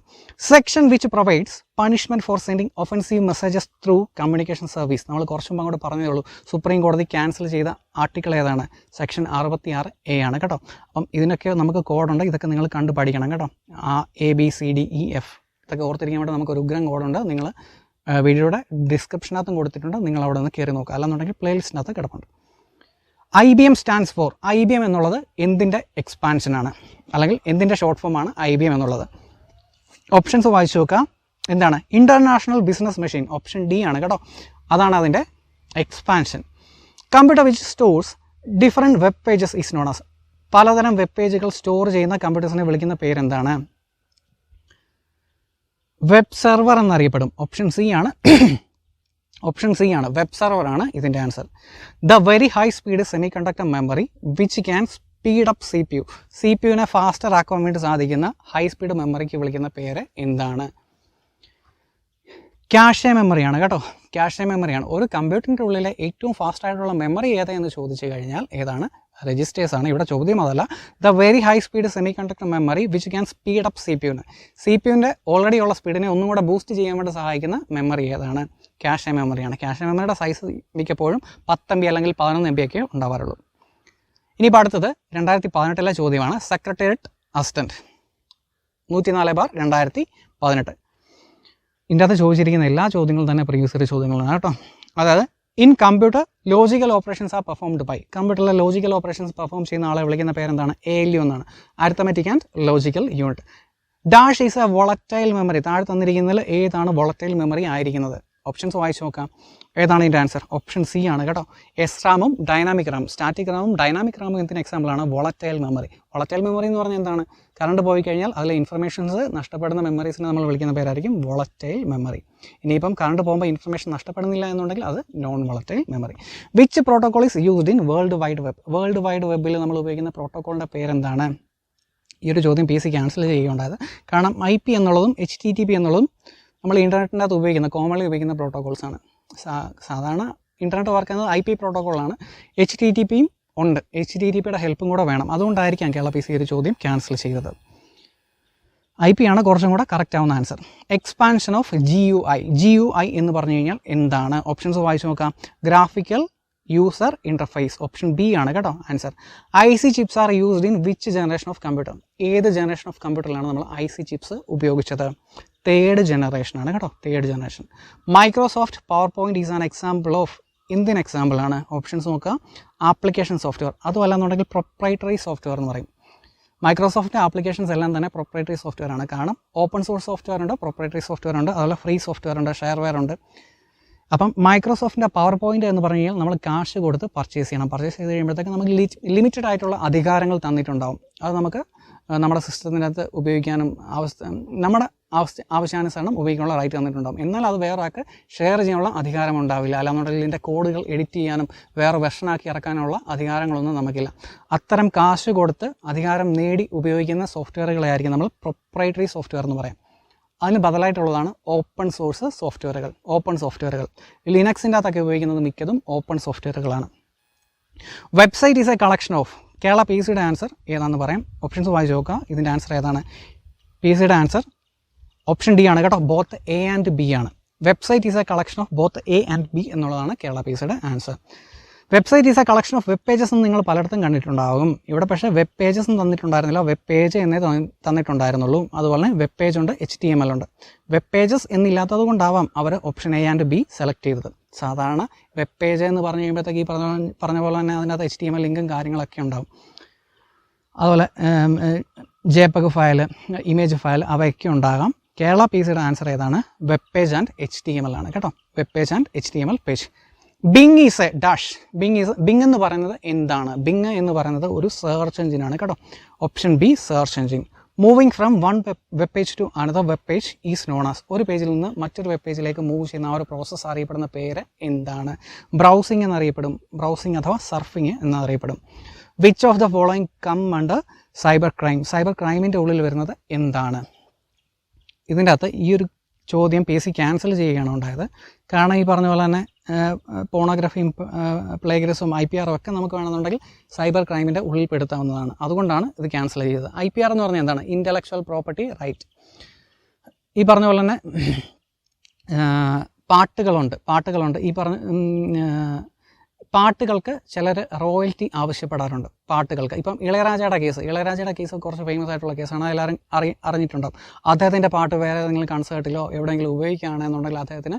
Section which provides punishment four sending offensive messages through communication service. നമ്മൾ കുറച്ചും അങ്ങോട്ട് പറഞ്ഞതേ ഉള്ളൂ. സുപ്രീം കോടതി ക്യാൻസൽ ചെയ്ത ആർട്ടിക്കിൾ ഏതാണ്? സെക്ഷൻ 66A ആണ് കേട്ടോ. അപ്പം ഇതിനൊക്കെ നമുക്ക് കോഡുണ്ട്. ഇതൊക്കെ നിങ്ങൾ കണ്ടു പഠിക്കണം കേട്ടോ. ABCDEF ഇതൊക്കെ ഓർത്തിരിക്കാൻ വേണ്ടി നമുക്കൊരു ഉഗ്രം കോഡുണ്ട്. നിങ്ങൾ വീഡിയോയുടെ ഡിസ്ക്രിപ്ഷനകത്തും കൊടുത്തിട്ടുണ്ട്. നിങ്ങൾ അവിടെ നിന്ന് കയറി നോക്കുക. അല്ലാന്നുണ്ടെങ്കിൽ പ്ലേലിസ്റ്റിനകത്ത് കിടപ്പുണ്ട്. IBM stands for. IBM എന്നുള്ളത് എന്തിൻ്റെ എക്സ്പാൻഷനാണ് അല്ലെങ്കിൽ എന്തിൻ്റെ ഷോർട്ട് ഫോമാണ് IBM എന്നുള്ളത്? ഓപ്ഷൻസ് വായിച്ചു നോക്കുക. എന്താണ്? International business machine. Option D ആണ് കേട്ടോ. അതാണ് അതിൻ്റെ expansion. Computer which stores different web pages is known as. പലതരം വെബ് പേജുകൾ സ്റ്റോർ ചെയ്യുന്ന കമ്പ്യൂട്ടേഴ്സിനെ വിളിക്കുന്ന പേരെന്താണ്? വെബ് സെർവർ എന്നറിയപ്പെടും. ഓപ്ഷൻ സി ആണ്. ഓപ്ഷൻ സി ആണ്, വെബ് സെർവറാണ് ഇതിൻ്റെ answer. The very high speed semiconductor memory which can speed up CPU. CPUവിനെ ഫാസ്റ്റർ ആക്കാൻ വേണ്ടി സാധിക്കുന്ന ഹൈ സ്പീഡ് മെമ്മറിക്ക് വിളിക്കുന്ന പേര് എന്താണ്? ക്യാഷെ മെമ്മറിയാണ് കേട്ടോ. ക്യാഷെ മെമ്മറിയാണ്. ഒരു കമ്പ്യൂട്ടറിൻ്റെ ഉള്ളിലെ ഏറ്റവും ഫാസ്റ്റ് ആയിട്ടുള്ള മെമ്മറി ഏതാണെന്ന് ചോദിച്ചു കഴിഞ്ഞാൽ ഏതാണ്? രജിസ്റ്റേഴ്സ് ആണ്. ഇവിടെ ചോദ്യം അതല്ല. The very high speed semiconductor memory which can speed up CPUവിൻ്റെ ഓൾറെഡി ഉള്ള സ്പീഡിനെ ഒന്നും കൂടെ ബൂസ്റ്റ് ചെയ്യാൻ വേണ്ടി സഹായിക്കുന്ന മെമ്മറി ഏതാണ്? ക്യാഷെ മെമ്മറിയാണ്. ക്യാഷെ മെമ്മറിയുടെ സൈസ് മിക്കപ്പോഴും 10 MB അല്ലെങ്കിൽ 11 MB ഒക്കെ ഉണ്ടാവാറുള്ളൂ. ഇനിയിപ്പോൾ അടുത്തത് 2018 ചോദ്യമാണ്. Secretariat assistant 104/2018. ഇതിൻ്റെ അകത്ത് ചോദിച്ചിരിക്കുന്ന എല്ലാ ചോദ്യങ്ങളും തന്നെ പ്രീവിയസ് ഇയർ ചോദ്യങ്ങളാണ് കേട്ടോ. അതായത് in computer logical operations are performed by, കമ്പ്യൂട്ടറിലെ ലോജിക്കൽ ഓപ്പറേഷൻസ് പെർഫോം ചെയ്യുന്ന ആളെ വിളിക്കുന്ന പേരെന്താണ്? ALU എന്നാണ്, arithmetic and logical unit. Dash is a volatile memory. താഴെ തന്നിരിക്കുന്നതിൽ ഏതാണ് വോളറ്റൈൽ മെമ്മറി ആയിരിക്കുന്നത്? ഓപ്ഷൻസ് വായിച്ച് നോക്കാം. ഏതാണ് ഇതിൻ്റെ ആൻസർ? ഓപ്ഷൻ സി ആണ് കേട്ടോ. SRAMും ഡൈനാമിക് റാമും. സ്റ്റാറ്റിക് റാമും ഡൈനാമിക് റാമും എന്തിന് എക്സാമ്പിളാണ്? Volatile memory. വോളറ്റൈൽ മെമ്മറി എന്ന് പറഞ്ഞാൽ എന്താണ്? കറണ്ട് പോയി കഴിഞ്ഞാൽ അതിലെ ഇൻഫർമേഷൻസ് നഷ്ടപ്പെടുന്ന മെമ്മറീസിനെ നമ്മൾ വിളിക്കുന്ന പേരായിരിക്കും വോളറ്റൈൽ മെമ്മറി. ഇനിയിപ്പം കറണ്ട് പോകുമ്പോൾ ഇൻഫർമേഷൻ നഷ്ടപ്പെടുന്നില്ല എന്നുണ്ടെങ്കിൽ അത് non volatile memory. Which protocol is used in World Wide Web? World Wide വെബിൽ നമ്മൾ ഉപയോഗിക്കുന്ന പ്രോട്ടോക്കോളിൻ്റെ പേരെന്താണ്? ഈ ഒരു ചോദ്യം PSC ക്യാൻസൽ ചെയ്യുകയുണ്ടായത്. കാരണം IP എന്നുള്ളതും HTTP എന്നുള്ളതും നമ്മൾ ഇൻ്റർനെറ്റിൻ്റെ അകത്ത് ഉപയോഗിക്കുന്ന കോമൺലി ഉപയോഗിക്കുന്ന പ്രോട്ടോകോൾസാണ്. സാധാരണ ഇൻ്റർനെറ്റ് വർക്ക് ചെയ്യുന്നത് IP പ്രോട്ടോക്കോളാണ്. HTTPയും ഉണ്ട്. HTTPയുടെ ഹെൽപ്പും കൂടെ വേണം. അതുകൊണ്ടായിരിക്കാം കേരള PSC ഒരു ചോദ്യം ക്യാൻസൽ ചെയ്തത്. IP ആണ് കുറച്ചും കൂടെ കറക്റ്റ് ആവുന്ന ആൻസർ. എക്സ്പാൻഷൻ ഓഫ് GUI എന്ന് പറഞ്ഞു കഴിഞ്ഞാൽ എന്താണ്? ഓപ്ഷൻസ് വായിച്ച് നോക്കാം. Graphical user interface. Option B ആണ് കേട്ടോ answer. IC chips are used in which generation of computer? ഏത് ജനറേഷൻ ഓഫ് കമ്പ്യൂട്ടറിലാണ് നമ്മൾ IC ചിപ്സ് ഉപയോഗിച്ചത്? തേർഡ് ജനറേഷൻ ആണ് കേട്ടോ, third generation. Microsoft power point is an example of, എന്തിന് എക്സാമ്പിൾ ആണ്? Options നോക്കുക. ആപ്ലിക്കേഷൻ സോഫ്റ്റ്വെയർ, അതുമല്ല എന്നുണ്ടെങ്കിൽ പ്രൊപ്രൈറ്ററി സോഫ്റ്റ്വെയർ എന്ന് പറയും. മൈക്രോസോഫ്റ്റിൻ്റെ ആപ്ലിക്കേഷൻസ് എല്ലാം തന്നെ പ്രൊപ്രൈറ്ററി സോഫ്റ്റ്വെയർ ആണ്. കാരണം ഓപ്പൺ സോഴ്സ് സോഫ്റ്റ്വെയർ ഉണ്ട്, പ്രൊപ്രൈറ്ററി സോഫ്റ്റ്വെയർ ഉണ്ട്, അതുപോലെ ഫ്രീ സോഫ്റ്റ്വെയർ ഉണ്ട്, ഷെയർവെയർ ഉണ്ട്. അപ്പം മൈക്രോസോഫ്റ്റിൻ്റെ പവർ പോയിൻ്റ് എന്ന് പറഞ്ഞു കഴിഞ്ഞാൽ നമ്മൾ കാശ് കൊടുത്ത് പർച്ചേസ് ചെയ്യണം. പർച്ചേസ് ചെയ്ത് കഴിയുമ്പോഴത്തേക്ക് നമുക്ക് ലിമിറ്റഡ് ആയിട്ടുള്ള അധികാരങ്ങൾ തന്നിട്ടുണ്ടാവും. അത് നമുക്ക് നമ്മുടെ സിസ്റ്റത്തിനകത്ത് ഉപയോഗിക്കാനും നമ്മുടെ ആവശ്യാനുസരണം ഉപയോഗിക്കാനുള്ള റൈറ്റ് തന്നിട്ടുണ്ടാകും. എന്നാൽ അത് വേറെ ആൾക്ക് ഷെയർ ചെയ്യാനുള്ള അധികാരം ഉണ്ടാവില്ല. അല്ലാന്നുണ്ടെങ്കിൽ ഇതിൻ്റെ കോഡുകൾ എഡിറ്റ് ചെയ്യാനും വേറെ വെർഷനാക്കി ഇറക്കാനുള്ള അധികാരങ്ങളൊന്നും നമുക്കില്ല. അത്തരം കാശ് കൊടുത്ത് അധികാരം നേടി ഉപയോഗിക്കുന്ന സോഫ്റ്റ്വെയറുകളായിരിക്കും നമ്മൾ പ്രൊപ്രൈറ്ററി സോഫ്റ്റ്വെയർ എന്ന് പറയാം. അതിന് ബദലായിട്ടുള്ളതാണ് ഓപ്പൺ സോഴ്സ് സോഫ്റ്റ്വെയറുകൾ. ലിനക്സിൻ്റെ അകത്തൊക്കെ ഉപയോഗിക്കുന്നത് മിക്കതും ഓപ്പൺ സോഫ്റ്റ്വെയറുകളാണ്. Website is a collection of. Kerala PSCയുടെ ആൻസർ ഏതാണെന്ന് പറയാം. ഓപ്ഷൻസ് വായിച്ച് നോക്കുക. ഇതിൻ്റെ ആൻസർ ഏതാണ്? PSCയുടെ ആൻസർ ഓപ്ഷൻ D ആണ് കേട്ടോ. ബോത്ത് A ആൻഡ് B ആണ്. Website is a collection of both A and B എന്നുള്ളതാണ് കേരള PSCയുടെ answer. Website is a collection of web pages എന്ന് നിങ്ങൾ പലയിടത്തും കണ്ടിട്ടുണ്ടാകും. ഇവിടെ പക്ഷേ വെബ് പേജസ് ഒന്നും തന്നിട്ടുണ്ടായിരുന്നില്ല, വെബ് പേജ് എന്നേ തന്നിട്ടുണ്ടായിരുന്നുള്ളൂ. അതുപോലെ വെബ് പേജ് ഉണ്ട്, HTML ഉണ്ട്. വെബ് പേജസ് എന്നില്ലാത്തത് കൊണ്ടാവാം അവർ option A and B select ചെയ്തത്. സാധാരണ വെബ് പേജ് എന്ന് പറഞ്ഞു കഴിയുമ്പോഴത്തേക്ക് ഈ പറഞ്ഞ പോലെ തന്നെ അതിനകത്ത് HTML ലിങ്കും കാര്യങ്ങളൊക്കെ ഉണ്ടാവും. അതുപോലെ JPEG ഫയൽ, ഇമേജ് ഫയൽ അവയൊക്കെ ഉണ്ടാകാം. കേരള PSCയുടെ ആൻസർ ഏതാണ്? വെബ് പേജ് ആൻഡ് HTML ആണ് കേട്ടോ. Web page and HTML page. Bing is a dash. Bing എന്ന് പറയുന്നത് എന്താണ്? ബിങ് എന്ന് പറയുന്നത് ഒരു സെർച്ച് എഞ്ചിനാണ് കേട്ടോ. Option B search engine. Moving from one web page to another web page is known as. ഒരു പേജിൽ നിന്ന് മറ്റൊരു വെബ് പേജിലേക്ക് മൂവ് ചെയ്യുന്ന ആ ഒരു പ്രോസസ്സ് അറിയപ്പെടുന്ന പേര് എന്താണ്? ബ്രൗസിംഗ് എന്നറിയപ്പെടും. ബ്രൗസിംഗ് അഥവാ സർഫിങ് എന്നറിയപ്പെടും. Which of the following come under cyber crime? Cyber ക്രൈമിൻ്റെ ഉള്ളിൽ വരുന്നത് എന്താണ്? ഇതിൻ്റെ അകത്ത് ഈ ഒരു ചോദ്യം PSC ക്യാൻസൽ ചെയ്യുകയാണ് ഉണ്ടായത്. കാരണം ഈ പറഞ്ഞ പോലെ തന്നെ പോണോഗ്രഫിയും പ്ലേഗറിസവും IPR ഒക്കെ നമുക്ക് വേണമെന്നുണ്ടെങ്കിൽ സൈബർ ക്രൈമിൻ്റെ ഉള്ളിൽ പെടുത്താവുന്നതാണ്. അതുകൊണ്ടാണ് ഇത് ക്യാൻസൽ ചെയ്തത്. IPR എന്ന് പറഞ്ഞാൽ എന്താണ്? Intellectual property right. ഈ പറഞ്ഞ പോലെ തന്നെ പാട്ടുകളുണ്ട്. ഈ പറഞ്ഞ പാട്ടുകൾക്ക് ചിലർ റോയൽറ്റി ആവശ്യപ്പെടാറുണ്ട്. പാട്ടുകൾക്ക് ഇപ്പം ഇളയരാജയുടെ കേസ് കുറച്ച് ഫേമസ് ആയിട്ടുള്ള കേസാണ്, എല്ലാവരും അറിഞ്ഞിട്ടുണ്ടാവും. അദ്ദേഹത്തിൻ്റെ പാട്ട് വേറെ ഏതെങ്കിലും കൺസേർട്ടിലോ എവിടെയെങ്കിലും ഉപയോഗിക്കുകയാണെന്നുണ്ടെങ്കിൽ അദ്ദേഹത്തിന്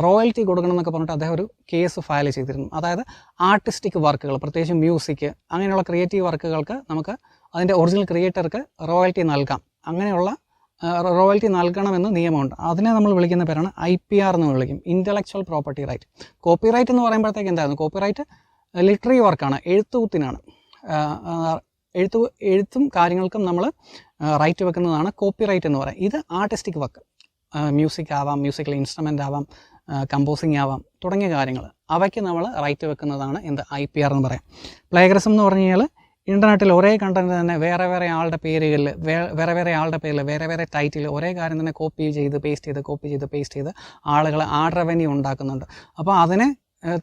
റോയൽറ്റി കൊടുക്കണം എന്നൊക്കെ പറഞ്ഞിട്ട് അദ്ദേഹം ഒരു കേസ് ഫയൽ ചെയ്തിരുന്നു. അതായത് ആർട്ടിസ്റ്റിക് വർക്കുകൾ, പ്രത്യേകിച്ച് മ്യൂസിക് അങ്ങനെയുള്ള ക്രിയേറ്റീവ് വർക്കുകൾക്ക് നമുക്ക് അതിൻ്റെ ഒറിജിനൽ ക്രിയേറ്റർക്ക് റോയൽറ്റി നൽകാം. അങ്ങനെയുള്ള റോയൽറ്റി നൽകണമെന്ന് നിയമമുണ്ട്. അതിനെ നമ്മൾ വിളിക്കുന്ന പേരാണ് IPR എന്ന് വിളിക്കും, ഇൻ്റലക്ച്വൽ പ്രോപ്പർട്ടി റൈറ്റ്. കോപ്പിറൈറ്റ് എന്ന് പറയുമ്പോഴത്തേക്ക് എന്തായിരുന്നു? കോപ്പിറൈറ്റ് ലിറ്റററി വർക്കാണ്, എഴുത്തുകുത്തിനാണ്. എഴുത്തും കാര്യങ്ങൾക്കും നമ്മൾ റൈറ്റ് വെക്കുന്നതാണ് കോപ്പിറൈറ്റ് എന്ന് പറയുന്നത്. ഇത് ആർട്ടിസ്റ്റിക് വർക്ക്, മ്യൂസിക് ആവാം, മ്യൂസിക്കൽ ഇൻസ്ട്രുമെൻ്റ് ആവാം, കമ്പോസിങ് ആവാം, തുടങ്ങിയ കാര്യങ്ങൾ അവയ്ക്ക് നമ്മൾ റൈറ്റ് വെക്കുന്നതാണ് IPR എന്ന് പറയാം. പ്ലേഗറിസം എന്ന് പറഞ്ഞു കഴിഞ്ഞാൽ ഇൻ്റർനെറ്റിൽ ഒരേ കണ്ടന്റ് തന്നെ വേറെ ആളുടെ പേരുകളിൽ വേറെ ടൈറ്റിൽ ഒരേ കാര്യം തന്നെ കോപ്പി ചെയ്ത് പേസ്റ്റ് ചെയ്ത് ആളുകൾ ആഡ് റവന്യൂ ഉണ്ടാക്കുന്നുണ്ട്. അപ്പോൾ അതിനെ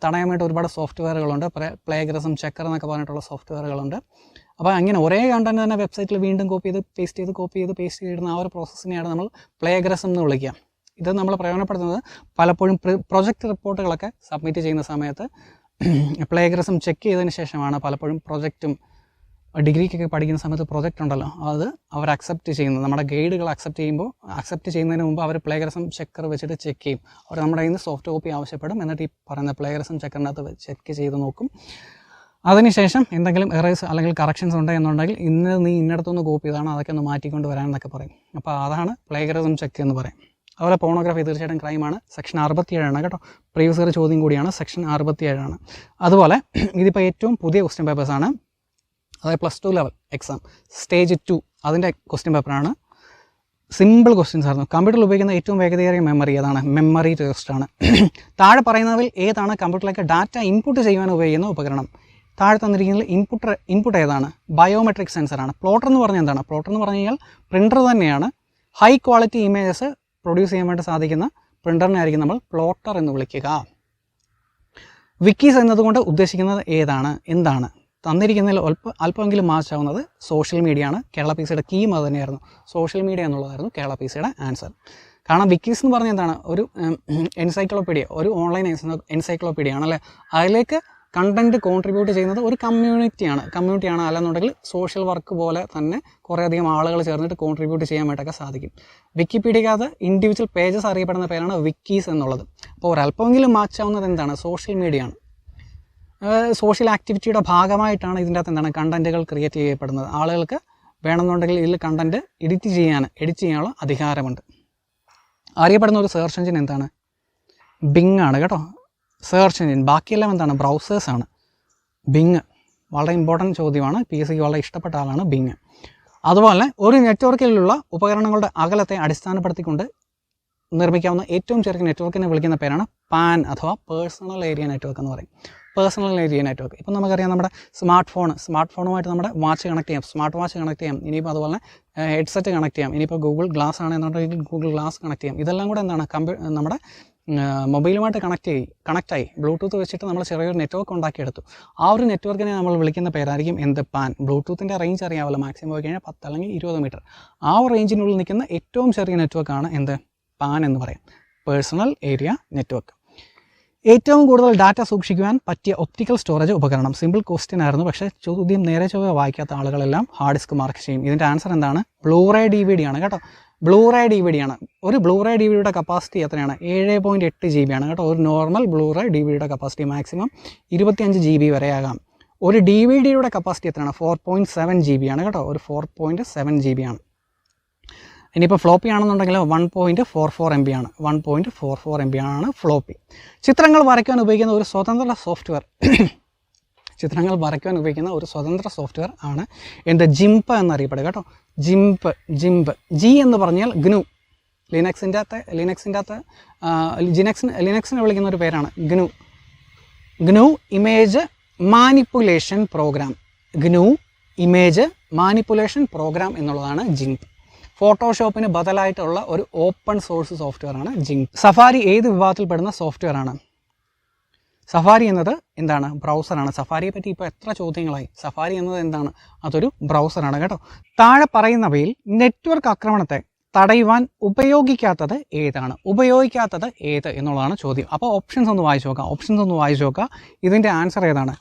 തടയാൻ വേണ്ടി ഒരുപാട് സോഫ്റ്റ്വെയറുകളുണ്ട്. പ്ലേഗറിസം ചെക്കർ എന്നൊക്കെ പറഞ്ഞിട്ടുള്ള സോഫ്റ്റ്വെയറുകളുണ്ട്. അപ്പോൾ അങ്ങനെ ഒരേ കണ്ടന്റ് തന്നെ വെബ്സൈറ്റിൽ വീണ്ടും കോപ്പി ചെയ്ത് പേസ്റ്റ് ചെയ്യുന്ന ആ ഒരു പ്രോസസ്സിനെയാണ് നമ്മൾ പ്ലേഗറിസം എന്ന് വിളിക്കുക. ഇത് നമ്മൾ പ്രയോജനപ്പെടുത്തുന്നത് പലപ്പോഴും പ്രൊജക്റ്റ് റിപ്പോർട്ടുകളൊക്കെ സബ്മിറ്റ് ചെയ്യുന്ന സമയത്ത് പ്ലേഗറിസം ചെക്ക് ചെയ്തതിന് ശേഷമാണ് പലപ്പോഴും പ്രൊജക്റ്റും ഡിഗ്രിക്കൊക്കെ പഠിക്കുന്ന സമയത്ത് പ്രൊജക്റ്റ് ഉണ്ടല്ലോ, അത് അവർ അക്സെപ്റ്റ് ചെയ്യുന്നത്, നമ്മുടെ ഗൈഡുകൾ അക്സെപ്റ്റ് ചെയ്യുന്നതിന് മുമ്പ് അവർ പ്ലേഗറിസം ചെക്കർ വെച്ചിട്ട് ചെക്ക് ചെയ്യും. അവർ നമ്മുടെ കയ്യിൽ നിന്ന് സോഫ്റ്റ് കോപ്പി ആവശ്യപ്പെടും. എന്നിട്ട് ഈ പറയുന്ന പ്ലേഗറിസം ചെക്കറിനകത്ത് ചെക്ക് ചെയ്ത് നോക്കും. അതിനുശേഷം എന്തെങ്കിലും എറേഴ്സ് അല്ലെങ്കിൽ കറക്ഷൻസ് ഉണ്ടെന്നുണ്ടെങ്കിൽ നീ ഇന്നടത്തുനിന്ന് കോപ്പി ചെയ്താണ്, അതൊക്കെ ഒന്ന് മാറ്റിക്കൊണ്ട് വരാമെന്നൊക്കെ പറയും. അപ്പോൾ അതാണ് പ്ലേഗറിസം ചെക്ക് എന്ന് പറയും. അതുപോലെ പോണോഗ്രാഫി തീർച്ചയായിട്ടും ക്രൈമാണ്. സെക്ഷൻ 67 കേട്ടോ. പ്രീവിയസ് ഇയർ ചോദ്യം കൂടിയാണ്. സെക്ഷൻ 67. അതുപോലെ ഇതിപ്പോൾ ഏറ്റവും പുതിയ ക്വസ്റ്റ്യൻ പേപ്പേഴ്സാണ്. അതായത് +2 ലെവൽ എക്സാം സ്റ്റേജ് 2 അതിൻ്റെ ക്വസ്റ്റ്യൻ പേപ്പറാണ്. സിമ്പിൾ ക്വസ്റ്റ്യൻസ് ആയിരുന്നു. കമ്പ്യൂട്ടറിൽ ഉപയോഗിക്കുന്ന ഏറ്റവും വേഗതയേറിയ മെമ്മറി ഏതാണ്? മെമ്മറി ടെസ്റ്റാണ്. താഴെ പറയുന്നതിൽ ഏതാണ് കമ്പ്യൂട്ടറിലേക്ക് ഡാറ്റ ഇൻപുട്ട് ചെയ്യുവാൻ ഉപയോഗിക്കുന്ന ഉപകരണം? താഴെ തന്നിരിക്കുന്നത് ഇൻപുട്ട് ഏതാണ്? ബയോമെട്രിക് സെൻസറാണ്. പ്ലോട്ടർ എന്ന് പറഞ്ഞാൽ എന്താണ്? പ്ലോട്ടർ എന്ന് പറഞ്ഞു കഴിഞ്ഞാൽ പ്രിൻ്റർ തന്നെയാണ്. ഹൈ ക്വാളിറ്റി ഇമേജസ് പ്രൊഡ്യൂസ് ചെയ്യാൻ വേണ്ടി സാധിക്കുന്ന പ്രിൻ്ററിനെ ആയിരിക്കും നമ്മൾ പ്ലോട്ടർ എന്ന് വിളിക്കുക. വിക്കീസ് എന്നതുകൊണ്ട് ഉദ്ദേശിക്കുന്നത് ഏതാണ്? എന്താണ്? തന്നിരിക്കുന്നതിൽ അല്പമെങ്കിലും മാച്ച് ആവുന്നത് സോഷ്യൽ മീഡിയ ആണ്. കേരള പി സിയുടെ കീം അത് തന്നെയായിരുന്നു. സോഷ്യൽ മീഡിയ എന്നുള്ളതായിരുന്നു കേരള പി സിയുടെ ആൻസർ. കാരണം വിക്കീസ് എന്ന് പറഞ്ഞാൽ എന്താണ്? ഒരു എൻസൈക്ലോപീഡിയ, ഒരു ഓൺലൈൻ എൻസൈക്ലോപീഡിയ ആണല്ലേ. അതിലേക്ക് കണ്ടൻറ്റ് കോൺട്രിബ്യൂട്ട് ചെയ്യുന്നത് ഒരു കമ്മ്യൂണിറ്റിയാണ് അല്ലെന്നുണ്ടെങ്കിൽ സോഷ്യൽ വർക്ക് പോലെ തന്നെ കുറേയധികം ആളുകൾ ചേർന്നിട്ട് കോൺട്രിബ്യൂട്ട് ചെയ്യാൻ വേണ്ടിയൊക്കെ സാധിക്കും. വിക്കിപീഡിയക്കകത്ത് ഇൻഡിവിജ്വൽ പേജസ് അറിയപ്പെടുന്ന പേരാണ് വിക്കീസ് എന്നുള്ളത്. അപ്പോൾ ഒരല്പമെങ്കിലും മാച്ച് ആവുന്നത് എന്താണ്? സോഷ്യൽ മീഡിയ ആണ്. സോഷ്യൽ ആക്ടിവിറ്റിയുടെ ഭാഗമായിട്ടാണ് ഇതിൻ്റെ അകത്ത് എന്താണ് കണ്ടൻറ്റുകൾ ക്രിയേറ്റ് ചെയ്യപ്പെടുന്നത്. ആളുകൾക്ക് വേണമെന്നുണ്ടെങ്കിൽ ഇതിൽ കണ്ടൻറ്റ് എഡിറ്റ് ചെയ്യാനുള്ള അധികാരമുണ്ട്. അറിയപ്പെടുന്ന ഒരു സെർച്ച് എഞ്ചിൻ എന്താണ്? ബിങ് ആണ് കേട്ടോ. Search engine. ബാക്കിയെല്ലാം എന്താണ്? ബ്രൗസേഴ്സാണ്. ബിങ് വളരെ ഇമ്പോർട്ടൻറ്റ് ചോദ്യമാണ്. PSCക്ക് വളരെ ഇഷ്ടപ്പെട്ട ആളാണ് ബിങ്. അതുപോലെ ഒരു നെറ്റ്വർക്കിലുള്ള ഉപകരണങ്ങളുടെ അകലത്തെ അടിസ്ഥാനപ്പെടുത്തിക്കൊണ്ട് നിർമ്മിക്കാവുന്ന ഏറ്റവും ചെറിയ നെറ്റ്വർക്കിനെ വിളിക്കുന്ന പേരാണ് പാൻ അഥവാ പേഴ്സണൽ ഏരിയ നെറ്റ്വർക്ക് എന്ന് പറയും. Personal area network. ഇപ്പം നമുക്കറിയാം നമ്മുടെ സ്മാർട്ട് ഫോണുമായിട്ട് നമ്മുടെ വാച്ച് കണക്ട് ചെയ്യാം, സ്മാർട്ട് വാച്ച് കണക്ട് ചെയ്യാം. ഇനിയിപ്പോൾ അതുപോലെ ഹെഡ്സെറ്റ് കണക്ട് ചെയ്യാം. ഇനിയിപ്പോൾ ഗൂഗിൾ ഗ്ലാസ് ആണെന്നുണ്ടെങ്കിൽ ഗൂഗിൾ ഗ്ലാസ് കണക്ട് ചെയ്യാം. ഇതെല്ലാം കൂടെ എന്താണ് നമ്മുടെ മൊബൈലുമായിട്ട് കണക്റ്റായി ബ്ലൂടൂത്ത് വെച്ചിട്ട് നമ്മൾ ചെറിയൊരു നെറ്റ്വർക്ക് ഉണ്ടാക്കിയെടുത്തു. ആ ഒരു നെറ്റ്വർക്കിനെ നമ്മൾ വിളിക്കുന്ന പേരായിരിക്കും എന്ത്? പാൻ. ബ്ലൂടൂത്തിൻ്റെ റേഞ്ച് അറിയാമല്ലോ, മാക്സിമം പോയി കഴിഞ്ഞാൽ 10 അല്ലെങ്കിൽ 20 മീറ്റർ. ആ ഒരു റേഞ്ചിനുള്ളിൽ നിൽക്കുന്ന ഏറ്റവും ചെറിയ നെറ്റ്വർക്കാണ് എന്ത്? പാൻ എന്ന് പറയും. Personal area network. ഏറ്റവും കൂടുതൽ ഡാറ്റ സൂക്ഷിക്കുവാൻ പറ്റിയ ഒപ്റ്റിക്കൽ സ്റ്റോറേജ് ഉപകരണം? സിമ്പിൾ ക്വസ്റ്റ്യൻ ആയിരുന്നു, പക്ഷേ ചോദ്യം നേരെ ചൊവ്വേ വായിക്കാത്ത ആളുകളെല്ലാം ഹാർഡ് ഡിസ്ക് മാർക്ക് ചെയ്യും. ഇതിൻ്റെ ആൻസർ എന്താണ്? ബ്ലൂറേ DVD ആണ് കേട്ടോ. ബ്ലൂറേ DVD ആണ്. ഒരു ബ്ലൂറേ DVDയുടെ കപ്പാസിറ്റി എത്രയാണ്? 7.8 GB ആണ് കേട്ടോ. ഒരു നോർമൽ ബ്ലൂറേ DVDയുടെ കപ്പാസിറ്റി മാക്സിമം 25 GB വരെ ആകാം. ഒരു DVDയുടെ കപ്പാസിറ്റി എത്രയാണ്? 4.7 GB ആണ് കേട്ടോ. ഒരു 4.7 GB ആണ്. ഇനിയിപ്പോൾ ഫ്ലോപ്പി ആണെന്നുണ്ടെങ്കിൽ 1.44 MB ആണ്. 1.44 MB ആണ് ഫ്ലോപ്പി. ചിത്രങ്ങൾ വരയ്ക്കാൻ ഉപയോഗിക്കുന്ന ഒരു സ്വതന്ത്ര സോഫ്റ്റ്വെയർ ആണ് എൻ്റെ ജിംപ് എന്നറിയപ്പെടുക കേട്ടോ. ജിംപ്. ജി എന്ന് പറഞ്ഞാൽ ഗ്നു. ലിനക്സിനെ വിളിക്കുന്ന ഒരു പേരാണ് ഗ്നു ഇമേജ് മാനിപ്പുലേഷൻ പ്രോഗ്രാം എന്നുള്ളതാണ് ജിംപ്. ഫോട്ടോഷോപ്പിന് ബദലായിട്ടുള്ള ഒരു ഓപ്പൺ സോഴ്സ് സോഫ്റ്റ്വെയർ ആണ് ജിംപ്. സഫാരി ഏത് വിഭാഗത്തിൽപ്പെടുന്ന സോഫ്റ്റ്വെയർ ആണ്? സഫാരി എന്നത് എന്താണ്? ബ്രൗസറാണ്. സഫാരിയെ പറ്റി ഇപ്പോൾ എത്ര ചോദ്യങ്ങളായി. സഫാരി എന്നത് എന്താണ്? അതൊരു ബ്രൗസറാണ് കേട്ടോ. താഴെ പറയുന്നവയിൽ നെറ്റ്വർക്ക് ആക്രമണത്തെ തടയുവാൻ ഉപയോഗിക്കാത്തത് ഏത് എന്നുള്ളതാണ് ചോദ്യം. അപ്പോൾ ഓപ്ഷൻസ് ഒന്ന് വായിച്ചു നോക്കാം. ഇതിൻ്റെ ആൻസർ ഏതാണ്?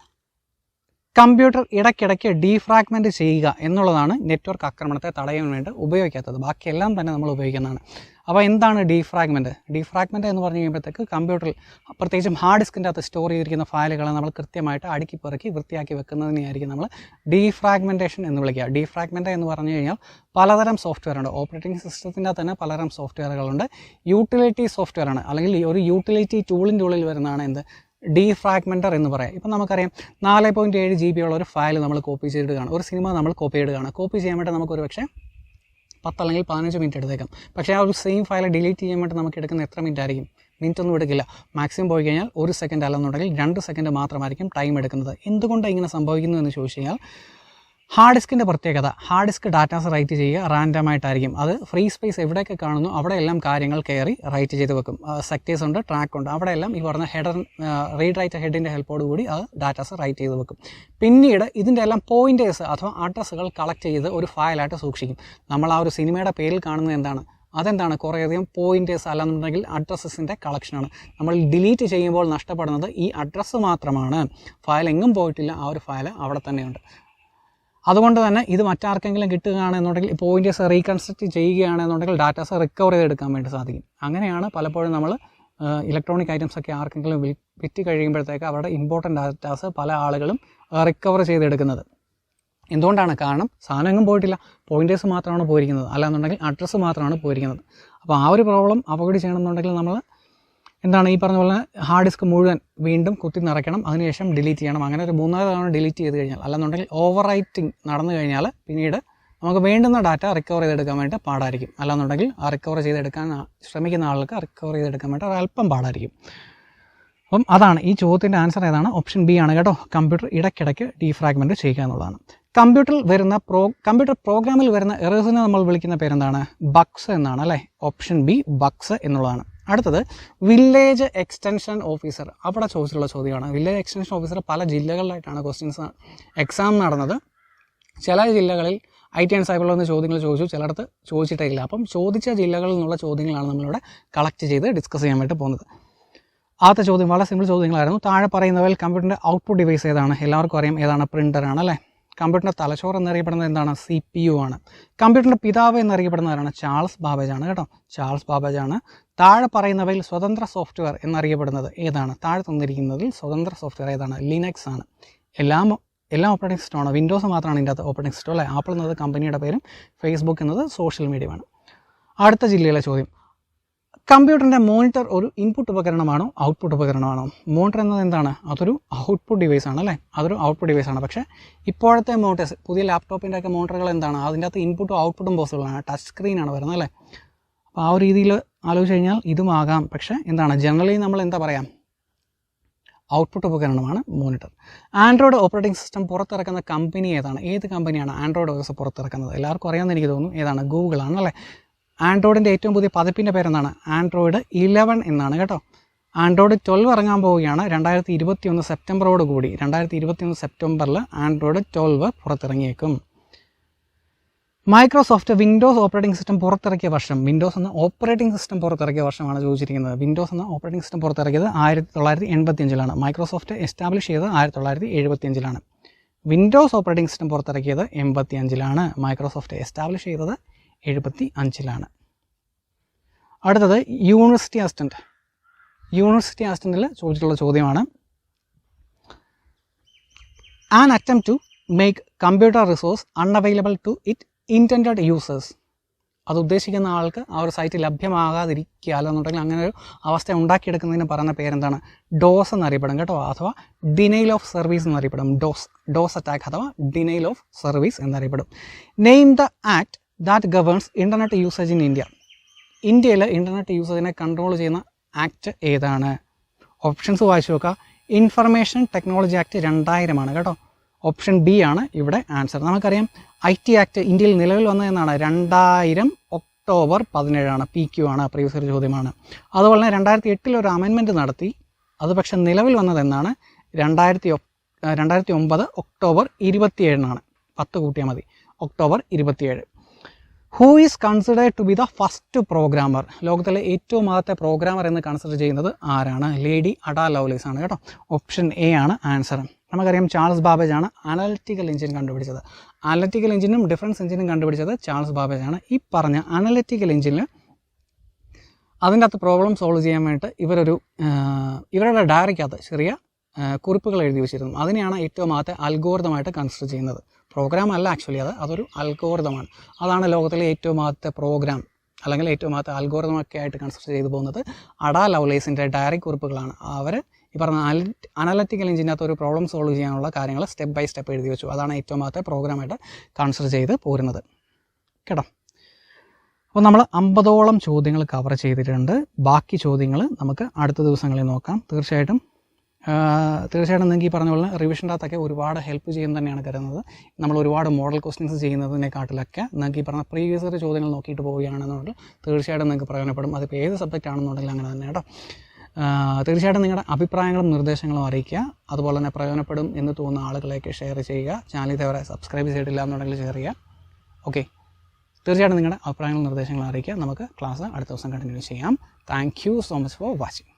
കമ്പ്യൂട്ടർ ഇടയ്ക്കിടയ്ക്ക് ഡീഫ്രാഗ്മെൻറ്റ് ചെയ്യുക എന്നുള്ളതാണ് നെറ്റ്വർക്ക് ആക്രമണത്തെ തടയാൻ വേണ്ടി ഉപയോഗിക്കാത്തത്. ബാക്കിയെല്ലാം തന്നെ നമ്മൾ ഉപയോഗിക്കുന്നതാണ്. അപ്പോൾ എന്താണ് ഡീഫ്രാഗ്മെൻറ്റ് എന്ന് പറഞ്ഞു കഴിയുമ്പോഴത്തേക്ക് കമ്പ്യൂട്ടറിൽ പ്രത്യേകിച്ചും ഹാർഡ് ഡിസ്കിൻ്റെ അകത്ത് സ്റ്റോർ ചെയ്തിരിക്കുന്ന ഫയലുകളെ നമ്മൾ കൃത്യമായിട്ട് അടുക്കി പെറുക്കി വൃത്തിയാക്കി വെക്കുന്നതിനെയായിരിക്കും നമ്മൾ ഡീഫ്രാഗ്മെൻറ്റേഷൻ എന്ന് വിളിക്കുക. ഡീഫ്രാഗ്മെൻറ്റ് എന്ന് പറഞ്ഞു കഴിഞ്ഞാൽ പലതരം സോഫ്റ്റ്വെയർ ഉണ്ട്. ഓപ്പറേറ്റിംഗ് സിസ്റ്റത്തിൻ്റെ തന്നെ പലതരം സോഫ്റ്റ്വെയറുകളുണ്ട്. യൂട്ടിലിറ്റി സോഫ്റ്റ്വെയർ ആണ്, അല്ലെങ്കിൽ ഒരു യൂട്ടിലിറ്റി ടൂളിൻ്റെ ഉള്ളിൽ വരുന്നതാണ് എന്ത്? ഡീഫ്രാഗ്മെൻറ്റർ എന്ന് പറയാം. ഇപ്പം നമുക്കറിയാം 4.7 GB ഉള്ള ഒരു ഫയൽ നമ്മൾ കോപ്പി ചെയ്തിട്ട് കാണും. ഒരു സിനിമ നമ്മൾ കോപ്പി ചെയ്യാൻ വേണ്ടി നമുക്ക് ഒരു പക്ഷേ 10 അല്ലെങ്കിൽ 15 മിനിറ്റ് എടുത്തേക്കാം. പക്ഷേ ആ ഒരു സെയിം ഫയൽ ഡിലീറ്റ് ചെയ്യാൻ വേണ്ടി നമുക്ക് എടുക്കുന്ന എത്ര മിനിറ്റ് ആയിരിക്കും? മിനിറ്റൊന്നും എടുക്കില്ല. മാക്സിമം പോയി കഴിഞ്ഞാൽ 1 സെക്കൻഡ് അല്ലെന്നുണ്ടെങ്കിൽ 2 സെക്കൻഡ് മാത്രമായിരിക്കും ടൈം എടുക്കുന്നത്. എന്തുകൊണ്ടാണ് ഇങ്ങനെ സംഭവിക്കുന്നു എന്ന് ചോദിച്ചു കഴിഞ്ഞാൽ ഹാർഡ് ഡിസ്കിൻ്റെ പ്രത്യേകത, ഹാർഡ് ഡിസ്ക് ഡാറ്റാസ് റൈറ്റ് ചെയ്യുക റാൻഡമായിട്ടായിരിക്കും. അത് ഫ്രീ സ്പേസ് എവിടെയൊക്കെ കാണുന്നു അവിടെയെല്ലാം കാര്യങ്ങൾ കയറി റൈറ്റ് ചെയ്ത് വെക്കും. സെക്ടേഴ്സ് ഉണ്ട്, ട്രാക്ക് ഉണ്ട്, അവിടെയെല്ലാം ഈ പറഞ്ഞ റീഡ് റൈറ്റ് ഹെഡിൻ്റെ ഹെൽപ്പോട് കൂടി അത് ഡാറ്റാസ് റൈറ്റ് ചെയ്ത് വെക്കും. പിന്നീട് ഇതിൻ്റെ എല്ലാം പോയിൻറ്റേഴ്സ് അഥവാ അഡ്രസ്സുകൾ കളക്ട് ചെയ്ത് ഒരു ഫയലായിട്ട് സൂക്ഷിക്കും. നമ്മൾ ആ ഒരു സിനിമയുടെ പേരിൽ കാണുന്നത് എന്താണ്? അതെന്താണ്? കുറേയധികം പോയിൻറ്റേഴ്സ് അല്ലെന്നുണ്ടെങ്കിൽ അഡ്രസ്സസിൻ്റെ കളക്ഷനാണ്. നമ്മൾ ഡിലീറ്റ് ചെയ്യുമ്പോൾ നഷ്ടപ്പെടുന്നത് ഈ അഡ്രസ്സ് മാത്രമാണ്. ഫയൽ എങ്ങും പോയിട്ടില്ല, ആ ഒരു ഫയൽ അവിടെ തന്നെയുണ്ട്. അതുകൊണ്ട് തന്നെ ഇത് മറ്റാർക്കെങ്കിലും കിട്ടുകയാണെന്നുണ്ടെങ്കിൽ പോയിൻറ്റ്സ് റീകൺസ്ട്രക്റ്റ് ചെയ്യുകയാണെന്നുണ്ടെങ്കിൽ ഡാറ്റാസ് റിക്കവർ ചെയ്തെടുക്കാൻ വേണ്ടി സാധിക്കും. അങ്ങനെയാണ് പലപ്പോഴും നമ്മൾ ഇലക്ട്രോണിക് ഐറ്റംസൊക്കെ ആർക്കെങ്കിലും വിറ്റ് കഴിയുമ്പോഴത്തേക്ക് അവരുടെ ഇമ്പോർട്ടൻ്റ് ഡാറ്റാസ് പല ആളുകളും റിക്കവർ ചെയ്തെടുക്കുന്നത്. എന്തുകൊണ്ടാണ്? കാരണം സാധനമൊന്നും പോയിട്ടില്ല, പോയിൻറ്റേഴ്സ് മാത്രമാണ് പോയിരിക്കുന്നത്, അല്ലാന്നുണ്ടെങ്കിൽ അഡ്രസ്സ് മാത്രമാണ് പോയിരിക്കുന്നത്. അപ്പോൾ ആ ഒരു പ്രോബ്ലം അവോയ്ഡ് ചെയ്യണമെന്നുണ്ടെങ്കിൽ നമ്മൾ എന്താണ് ഈ പറഞ്ഞ പോലെ ഹാർഡ് ഡിസ്ക് മുഴുവൻ വീണ്ടും കുത്തി നിറയ്ക്കണം, അതിനുശേഷം ഡിലീറ്റ് ചെയ്യണം. അങ്ങനെ ഒരു 3-4 തവണ ഡിലീറ്റ് ചെയ്ത് കഴിഞ്ഞാൽ, അല്ലെന്നുണ്ടെങ്കിൽ ഓവർ റൈറ്റിംഗ് നടന്നു കഴിഞ്ഞാൽ പിന്നീട് നമുക്ക് വേണ്ടുന്ന ഡാറ്റ റിക്കവർ ചെയ്തെടുക്കാൻ വേണ്ടി പാടായിരിക്കും. അല്ലാന്നുണ്ടെങ്കിൽ ആ റിക്കവർ ചെയ്തെടുക്കാൻ ശ്രമിക്കുന്ന ആൾക്ക് റിക്കവർ ചെയ്തെടുക്കാൻ വേണ്ടി ഒരല്പം പാടായിരിക്കും. അപ്പം അതാണ് ഈ ചോദ്യത്തിൻ്റെ ആൻസർ. ഏതാണ്? ഓപ്ഷൻ ബി ആണ് കേട്ടോ. കമ്പ്യൂട്ടർ ഇടയ്ക്കിടയ്ക്ക് ഡീഫ്രാഗ്മെൻറ്റ് ചെയ്യുക എന്നുള്ളതാണ്. കമ്പ്യൂട്ടർ പ്രോഗ്രാമിൽ വരുന്ന എറേഴ്സിനെ നമ്മൾ വിളിക്കുന്ന പേരെന്താണ്? ബഗ്സ് എന്നാണ് അല്ലേ. ഓപ്ഷൻ ബി ബഗ്സ് എന്നുള്ളതാണ്. അടുത്തത് വില്ലേജ് എക്സ്റ്റൻഷൻ ഓഫീസർ. അവിടെ ചോദിച്ചിട്ടുള്ള ചോദ്യമാണ്. വില്ലേജ് എക്സ്റ്റൻഷൻ ഓഫീസർ പല ജില്ലകളിലായിട്ടാണ് ക്വസ്റ്റ്യൻസ് എക്സാം നടന്നത്. ചില ജില്ലകളിൽ IT ആൻഡ് സൈബറിൽ നിന്ന് ചോദ്യങ്ങൾ ചോദിച്ചു, ചിലയിടത്ത് ചോദിച്ചിട്ടേ ഇല്ല. അപ്പം ചോദിച്ച ജില്ലകളിൽ നിന്നുള്ള ചോദ്യങ്ങളാണ് നമ്മളിവിടെ കളക്ട് ചെയ്ത് ഡിസ്കസ് ചെയ്യാൻ വേണ്ടി പോകുന്നത്. ആദ്യത്തെ ചോദ്യം വളരെ സിമ്പിൾ ചോദ്യങ്ങളായിരുന്നു. താഴെ പറയുന്നവയിൽ കമ്പ്യൂട്ടറിൻ്റെ ഔട്ട്പുട്ട് ഡിവൈസ് ഏതാണ്? എല്ലാവർക്കും അറിയാം ഏതാണ്? പ്രിൻ്ററാണ് അല്ലേ. കമ്പ്യൂട്ടറിൻ്റെ തലച്ചോറ് എന്നറിയപ്പെടുന്നത് എന്താണ്? CPU ആണ്. കമ്പ്യൂട്ടറിൻ്റെ പിതാവ് എന്നറിയപ്പെടുന്നവരാണ് ചാൾസ് ബാബേജ് ആണ് കേട്ടോ. ചാൾസ് ബാബേജ് ആണ്. താഴെ പറയുന്നവയിൽ സ്വതന്ത്ര സോഫ്റ്റ്വെയർ എന്നറിയപ്പെടുന്നത് ഏതാണ്? താഴെ തന്നിരിക്കുന്നതിൽ സ്വതന്ത്ര സോഫ്റ്റ്വെയർ ഏതാണ്? ലിനക്സ് ആണ്. എല്ലാം ഓപ്പറേറ്റിംഗ് സിസ്റ്റമാണ്. വിൻഡോസ് മാത്രമാണ് ഇതിൻ്റെ അകത്ത് ഓപ്പറേറ്റിംഗ് സിസ്റ്റം അല്ലേ. ആപ്പിൾ എന്നത് കമ്പനിയുടെ പേരും ഫേസ്ബുക്ക് എന്നത് സോഷ്യൽ മീഡിയയാണ്. അടുത്ത ജില്ലയിലെ ചോദ്യം, കമ്പ്യൂട്ടറിൻ്റെ മോണിറ്റർ ഒരു ഇൻപുട്ട് ഉപകരണമാണോ ഔട്ട്പുട്ട് ഉപകരണമാണോ? മോണിറ്റർ എന്നത് എന്താണ്? അതൊരു ഔട്ട്പുട്ട് ഡിവൈസ് ആണ് അല്ലേ. അതൊരു ഔട്ട്പുട്ട് ഡിവൈസ് ആണ്. പക്ഷേ ഇപ്പോഴത്തെ മോണിറ്റേഴ്സ്, പുതിയ ലാപ്ടോപ്പിൻ്റെ ഒക്കെ മോണിറ്ററുകൾ എന്താണ്? അതിൻ്റെ അകത്ത് ഇൻപുട്ടും ഔട്ട്പുട്ടും പോസിബിളാണ്. ടച്ച് സ്ക്രീനാണ് വരുന്നത് അല്ലേ. അപ്പോൾ ആ ഒരു രീതിയിൽ ആലോചിച്ച് കഴിഞ്ഞാൽ ഇതുമാകാം. പക്ഷേ എന്താണ്, ജനറലി നമ്മൾ എന്താ പറയാം, ഔട്ട്പുട്ട് ഉപകരണമാണ് മോണിറ്റർ. ആൻഡ്രോയിഡ് ഓപ്പറേറ്റിംഗ് സിസ്റ്റം പുറത്തിറക്കുന്ന കമ്പനി ഏതാണ്? ഏത് കമ്പനിയാണ് ആൻഡ്രോയിഡ് OS പുറത്തിറക്കുന്നത്? എല്ലാവർക്കും അറിയാമെന്ന് എനിക്ക് തോന്നുന്നു. ഏതാണ്? ഗൂഗിൾ ആണ് അല്ലേ. ആൻഡ്രോയിഡിൻ്റെ ഏറ്റവും പുതിയ പതിപ്പിൻ്റെ പേരെന്താണ്? ആൻഡ്രോയിഡ് 11 എന്നാണ് കേട്ടോ. ആൻഡ്രോയിഡ് 12 ഇറങ്ങാൻ പോവുകയാണ് 2021 സെപ്റ്റംബറോട് കൂടി. 2021 സെപ്റ്റംബറിൽ ആൻഡ്രോയിഡ് 12 പുറത്തിറങ്ങിയേക്കും. മൈക്രോസോഫ്റ്റ് വിൻഡോസ് ഓപ്പറേറ്റിംഗ് സിസ്റ്റം പുറത്തിറക്കിയ വർഷം? വിൻഡോസ് എന്ന ഓപ്പറേറ്റിംഗ് സിസ്റ്റം പുറത്തിറക്കിയ വർഷമാണ് ചോദിച്ചിരിക്കുന്നത്. വിൻഡോസ് എന്ന ഓപ്പറേറ്റിംഗ് സിസ്റ്റം പുറത്തിറക്കിയത് 1985 മൈക്രോസോഫ്റ്റ് എസ്റ്റാബ്ലിഷ് ചെയ്തത് 1975 വിൻഡോസ് ഓപ്പറേറ്റിംഗ് സിസ്റ്റം പുറത്തിറക്കിയത് 85 മൈക്രോസോഫ്റ്റ് എസ്റ്റാബ്ലിഷ് ചെയ്തത് 75 അടുത്തത് യൂണിവേഴ്സിറ്റി അസിസ്റ്റൻറ്റ്. യൂണിവേഴ്സിറ്റി അസിസ്റ്റൻറ്റിൽ ചോദിച്ചിട്ടുള്ള ചോദ്യമാണ്. An attempt to make computer resource unavailable to it intended users. അത് ഉദ്ദേശിക്കുന്ന ആൾക്ക് ആ ഒരു സൈറ്റ് ലഭ്യമാകാതിരിക്കുക, അല്ലെന്നുണ്ടെങ്കിൽ അങ്ങനെ ഒരു അവസ്ഥ ഉണ്ടാക്കിയെടുക്കുന്നതിന് പറയുന്ന പേരെന്താണ്? ഡോസ് എന്നറിയപ്പെടും കേട്ടോ. അഥവാ ഡിനൈൽ ഓഫ് സർവീസ് എന്നറിയപ്പെടും. ഡോസ് അറ്റാക്ക് അഥവാ ഡിനൈൽ ഓഫ് സർവീസ് എന്നറിയപ്പെടും. Name the act that governs internet usage in India. ഇന്ത്യയിൽ ഇൻ്റർനെറ്റ് യൂസേജിനെ കൺട്രോൾ ചെയ്യുന്ന ആക്ട് ഏതാണ്? ഓപ്ഷൻസ് വായിച്ചു നോക്കുക. ഇൻഫർമേഷൻ ടെക്നോളജി ആക്ട് 2000 കേട്ടോ. ഓപ്ഷൻ ബി ആണ് ഇവിടെ ആൻസർ. നമുക്കറിയാം IT ആക്ട് ഇന്ത്യയിൽ നിലവിൽ വന്നതെന്നാണ് 2000 ഒക്ടോബർ 17 PQ ആണ്. പ്രീവിയസ് ഒരു ചോദ്യമാണ്. അതുപോലെ തന്നെ 2008 ഒരു അമെൻമെൻറ്റ് നടത്തി. അത് പക്ഷേ നിലവിൽ വന്നതെന്നാണ് 2009 ഒക്ടോബർ 27 10 കൂട്ടിയാൽ മതി. October 27. Who is considered to be the first programmer? ലോകത്തിലെ ഏറ്റവും ആദ്യത്തെ പ്രോഗ്രാമർ എന്ന് കൺസിഡർ ചെയ്യുന്നത് ആരാണ്? ലേഡി അഡാ ലവ്ലേസ് ആണ് കേട്ടോ. ഓപ്ഷൻ എ ആണ് ആൻസർ. നമുക്കറിയാം ചാൾസ് ബാബേജ് ആണ് അനലിറ്റിക്കൽ എഞ്ചിൻ കണ്ടുപിടിച്ചത്. അനലിറ്റിക്കൽ എഞ്ചിനും ഡിഫറൻസ് എഞ്ചിനും കണ്ടുപിടിച്ചത് ചാൾസ് ബാബേജ് ആണ്. ഈ പറഞ്ഞ അനലിറ്റിക്കൽ എഞ്ചിനിൽ അതിൻ്റെ അകത്ത് പ്രോബ്ലം സോൾവ് ചെയ്യാൻ വേണ്ടിയിട്ട് ഇവരുടെ ഡയറിക്കകത്ത് ചെറിയ കുറിപ്പുകൾ എഴുതി വെച്ചിരുന്നു. അതിനെയാണ് ഏറ്റവും ആദ്യത്തെ അൽഗോരിതമായിട്ട് കൺസിഡർ ചെയ്യുന്നത്. പ്രോഗ്രാം അല്ല ആക്ച്വലി, അതൊരു അൽഗോരിതമാണ്. അതാണ് ലോകത്തിലെ ഏറ്റവും ആദ്യത്തെ പ്രോഗ്രാം അല്ലെങ്കിൽ ഏറ്റവും ആദ്യത്തെ അൽഗോരിതമൊക്കെ ആയിട്ട് കൺസിഡർ ചെയ്തു പോകുന്നത് അഡാ ലവ്ലേസിൻ്റെ ഡയറി കുറിപ്പുകളാണ്. അവർ ഈ പറഞ്ഞ അനലിറ്റിക്കൽ എഞ്ചിനകത്ത് ഒരു പ്രോബ്ലം സോൾവ് ചെയ്യാനുള്ള കാര്യങ്ങൾ സ്റ്റെപ്പ് ബൈ സ്റ്റെപ്പ് എഴുതി വെച്ചു. അതാണ് ഏറ്റവും ആദ്യത്തെ പ്രോഗ്രാമായിട്ട് കൺസിഡർ ചെയ്ത് പോരുന്നത് കേട്ടോ. അപ്പോൾ നമ്മൾ 50ഓളം ചോദ്യങ്ങൾ കവർ ചെയ്തിട്ടുണ്ട്. ബാക്കി ചോദ്യങ്ങൾ നമുക്ക് അടുത്ത ദിവസങ്ങളിൽ നോക്കാം. തീർച്ചയായിട്ടും നിങ്ങൾക്ക് ഈ പറഞ്ഞ പോലെ റിവിഷൻ്റെ അകത്തൊക്കെ ഒരുപാട് ഹെൽപ്പ് ചെയ്യുന്ന തന്നെയാണ് കരുതുന്നത്. നമ്മൾ ഒരുപാട് മോഡൽ ക്വസ്റ്റ്യൻസ് ചെയ്യുന്നതിനെക്കാട്ടിലൊക്കെ നിങ്ങൾക്ക് ഈ പറഞ്ഞ പ്രീവിയസ് ഇയർ ചോദ്യങ്ങൾ നോക്കിയിട്ട് പോവുകയാണെന്നുണ്ടെങ്കിൽ തീർച്ചയായിട്ടും നിങ്ങൾക്ക് പ്രയോജനപ്പെടും. അതിപ്പോൾ ഏത് സബ്ജക്റ്റ് ആണെന്നുണ്ടെങ്കിൽ അങ്ങനെ തന്നെ കേട്ടോ. തീർച്ചയായിട്ടും നിങ്ങളുടെ അഭിപ്രായങ്ങളും നിർദ്ദേശങ്ങളും അറിയിക്കുക. അതുപോലെ തന്നെ പ്രയോജനപ്പെടും എന്ന് തോന്നുന്ന ആളുകളെയൊക്കെ ഷെയർ ചെയ്യുക. ചാനൽ ഇതേവരെ സബ്സ്ക്രൈബ് ചെയ്തിട്ടില്ല എന്നുണ്ടെങ്കിൽ ഷെയർ ചെയ്യുക. ഓക്കെ, തീർച്ചയായിട്ടും നിങ്ങളുടെ അഭിപ്രായങ്ങളും നിർദ്ദേശങ്ങളും അറിയിക്കുക. നമുക്ക് ക്ലാസ് അടുത്ത ദിവസം കണ്ടിന്യൂ ചെയ്യാം. Thank you so much for watching.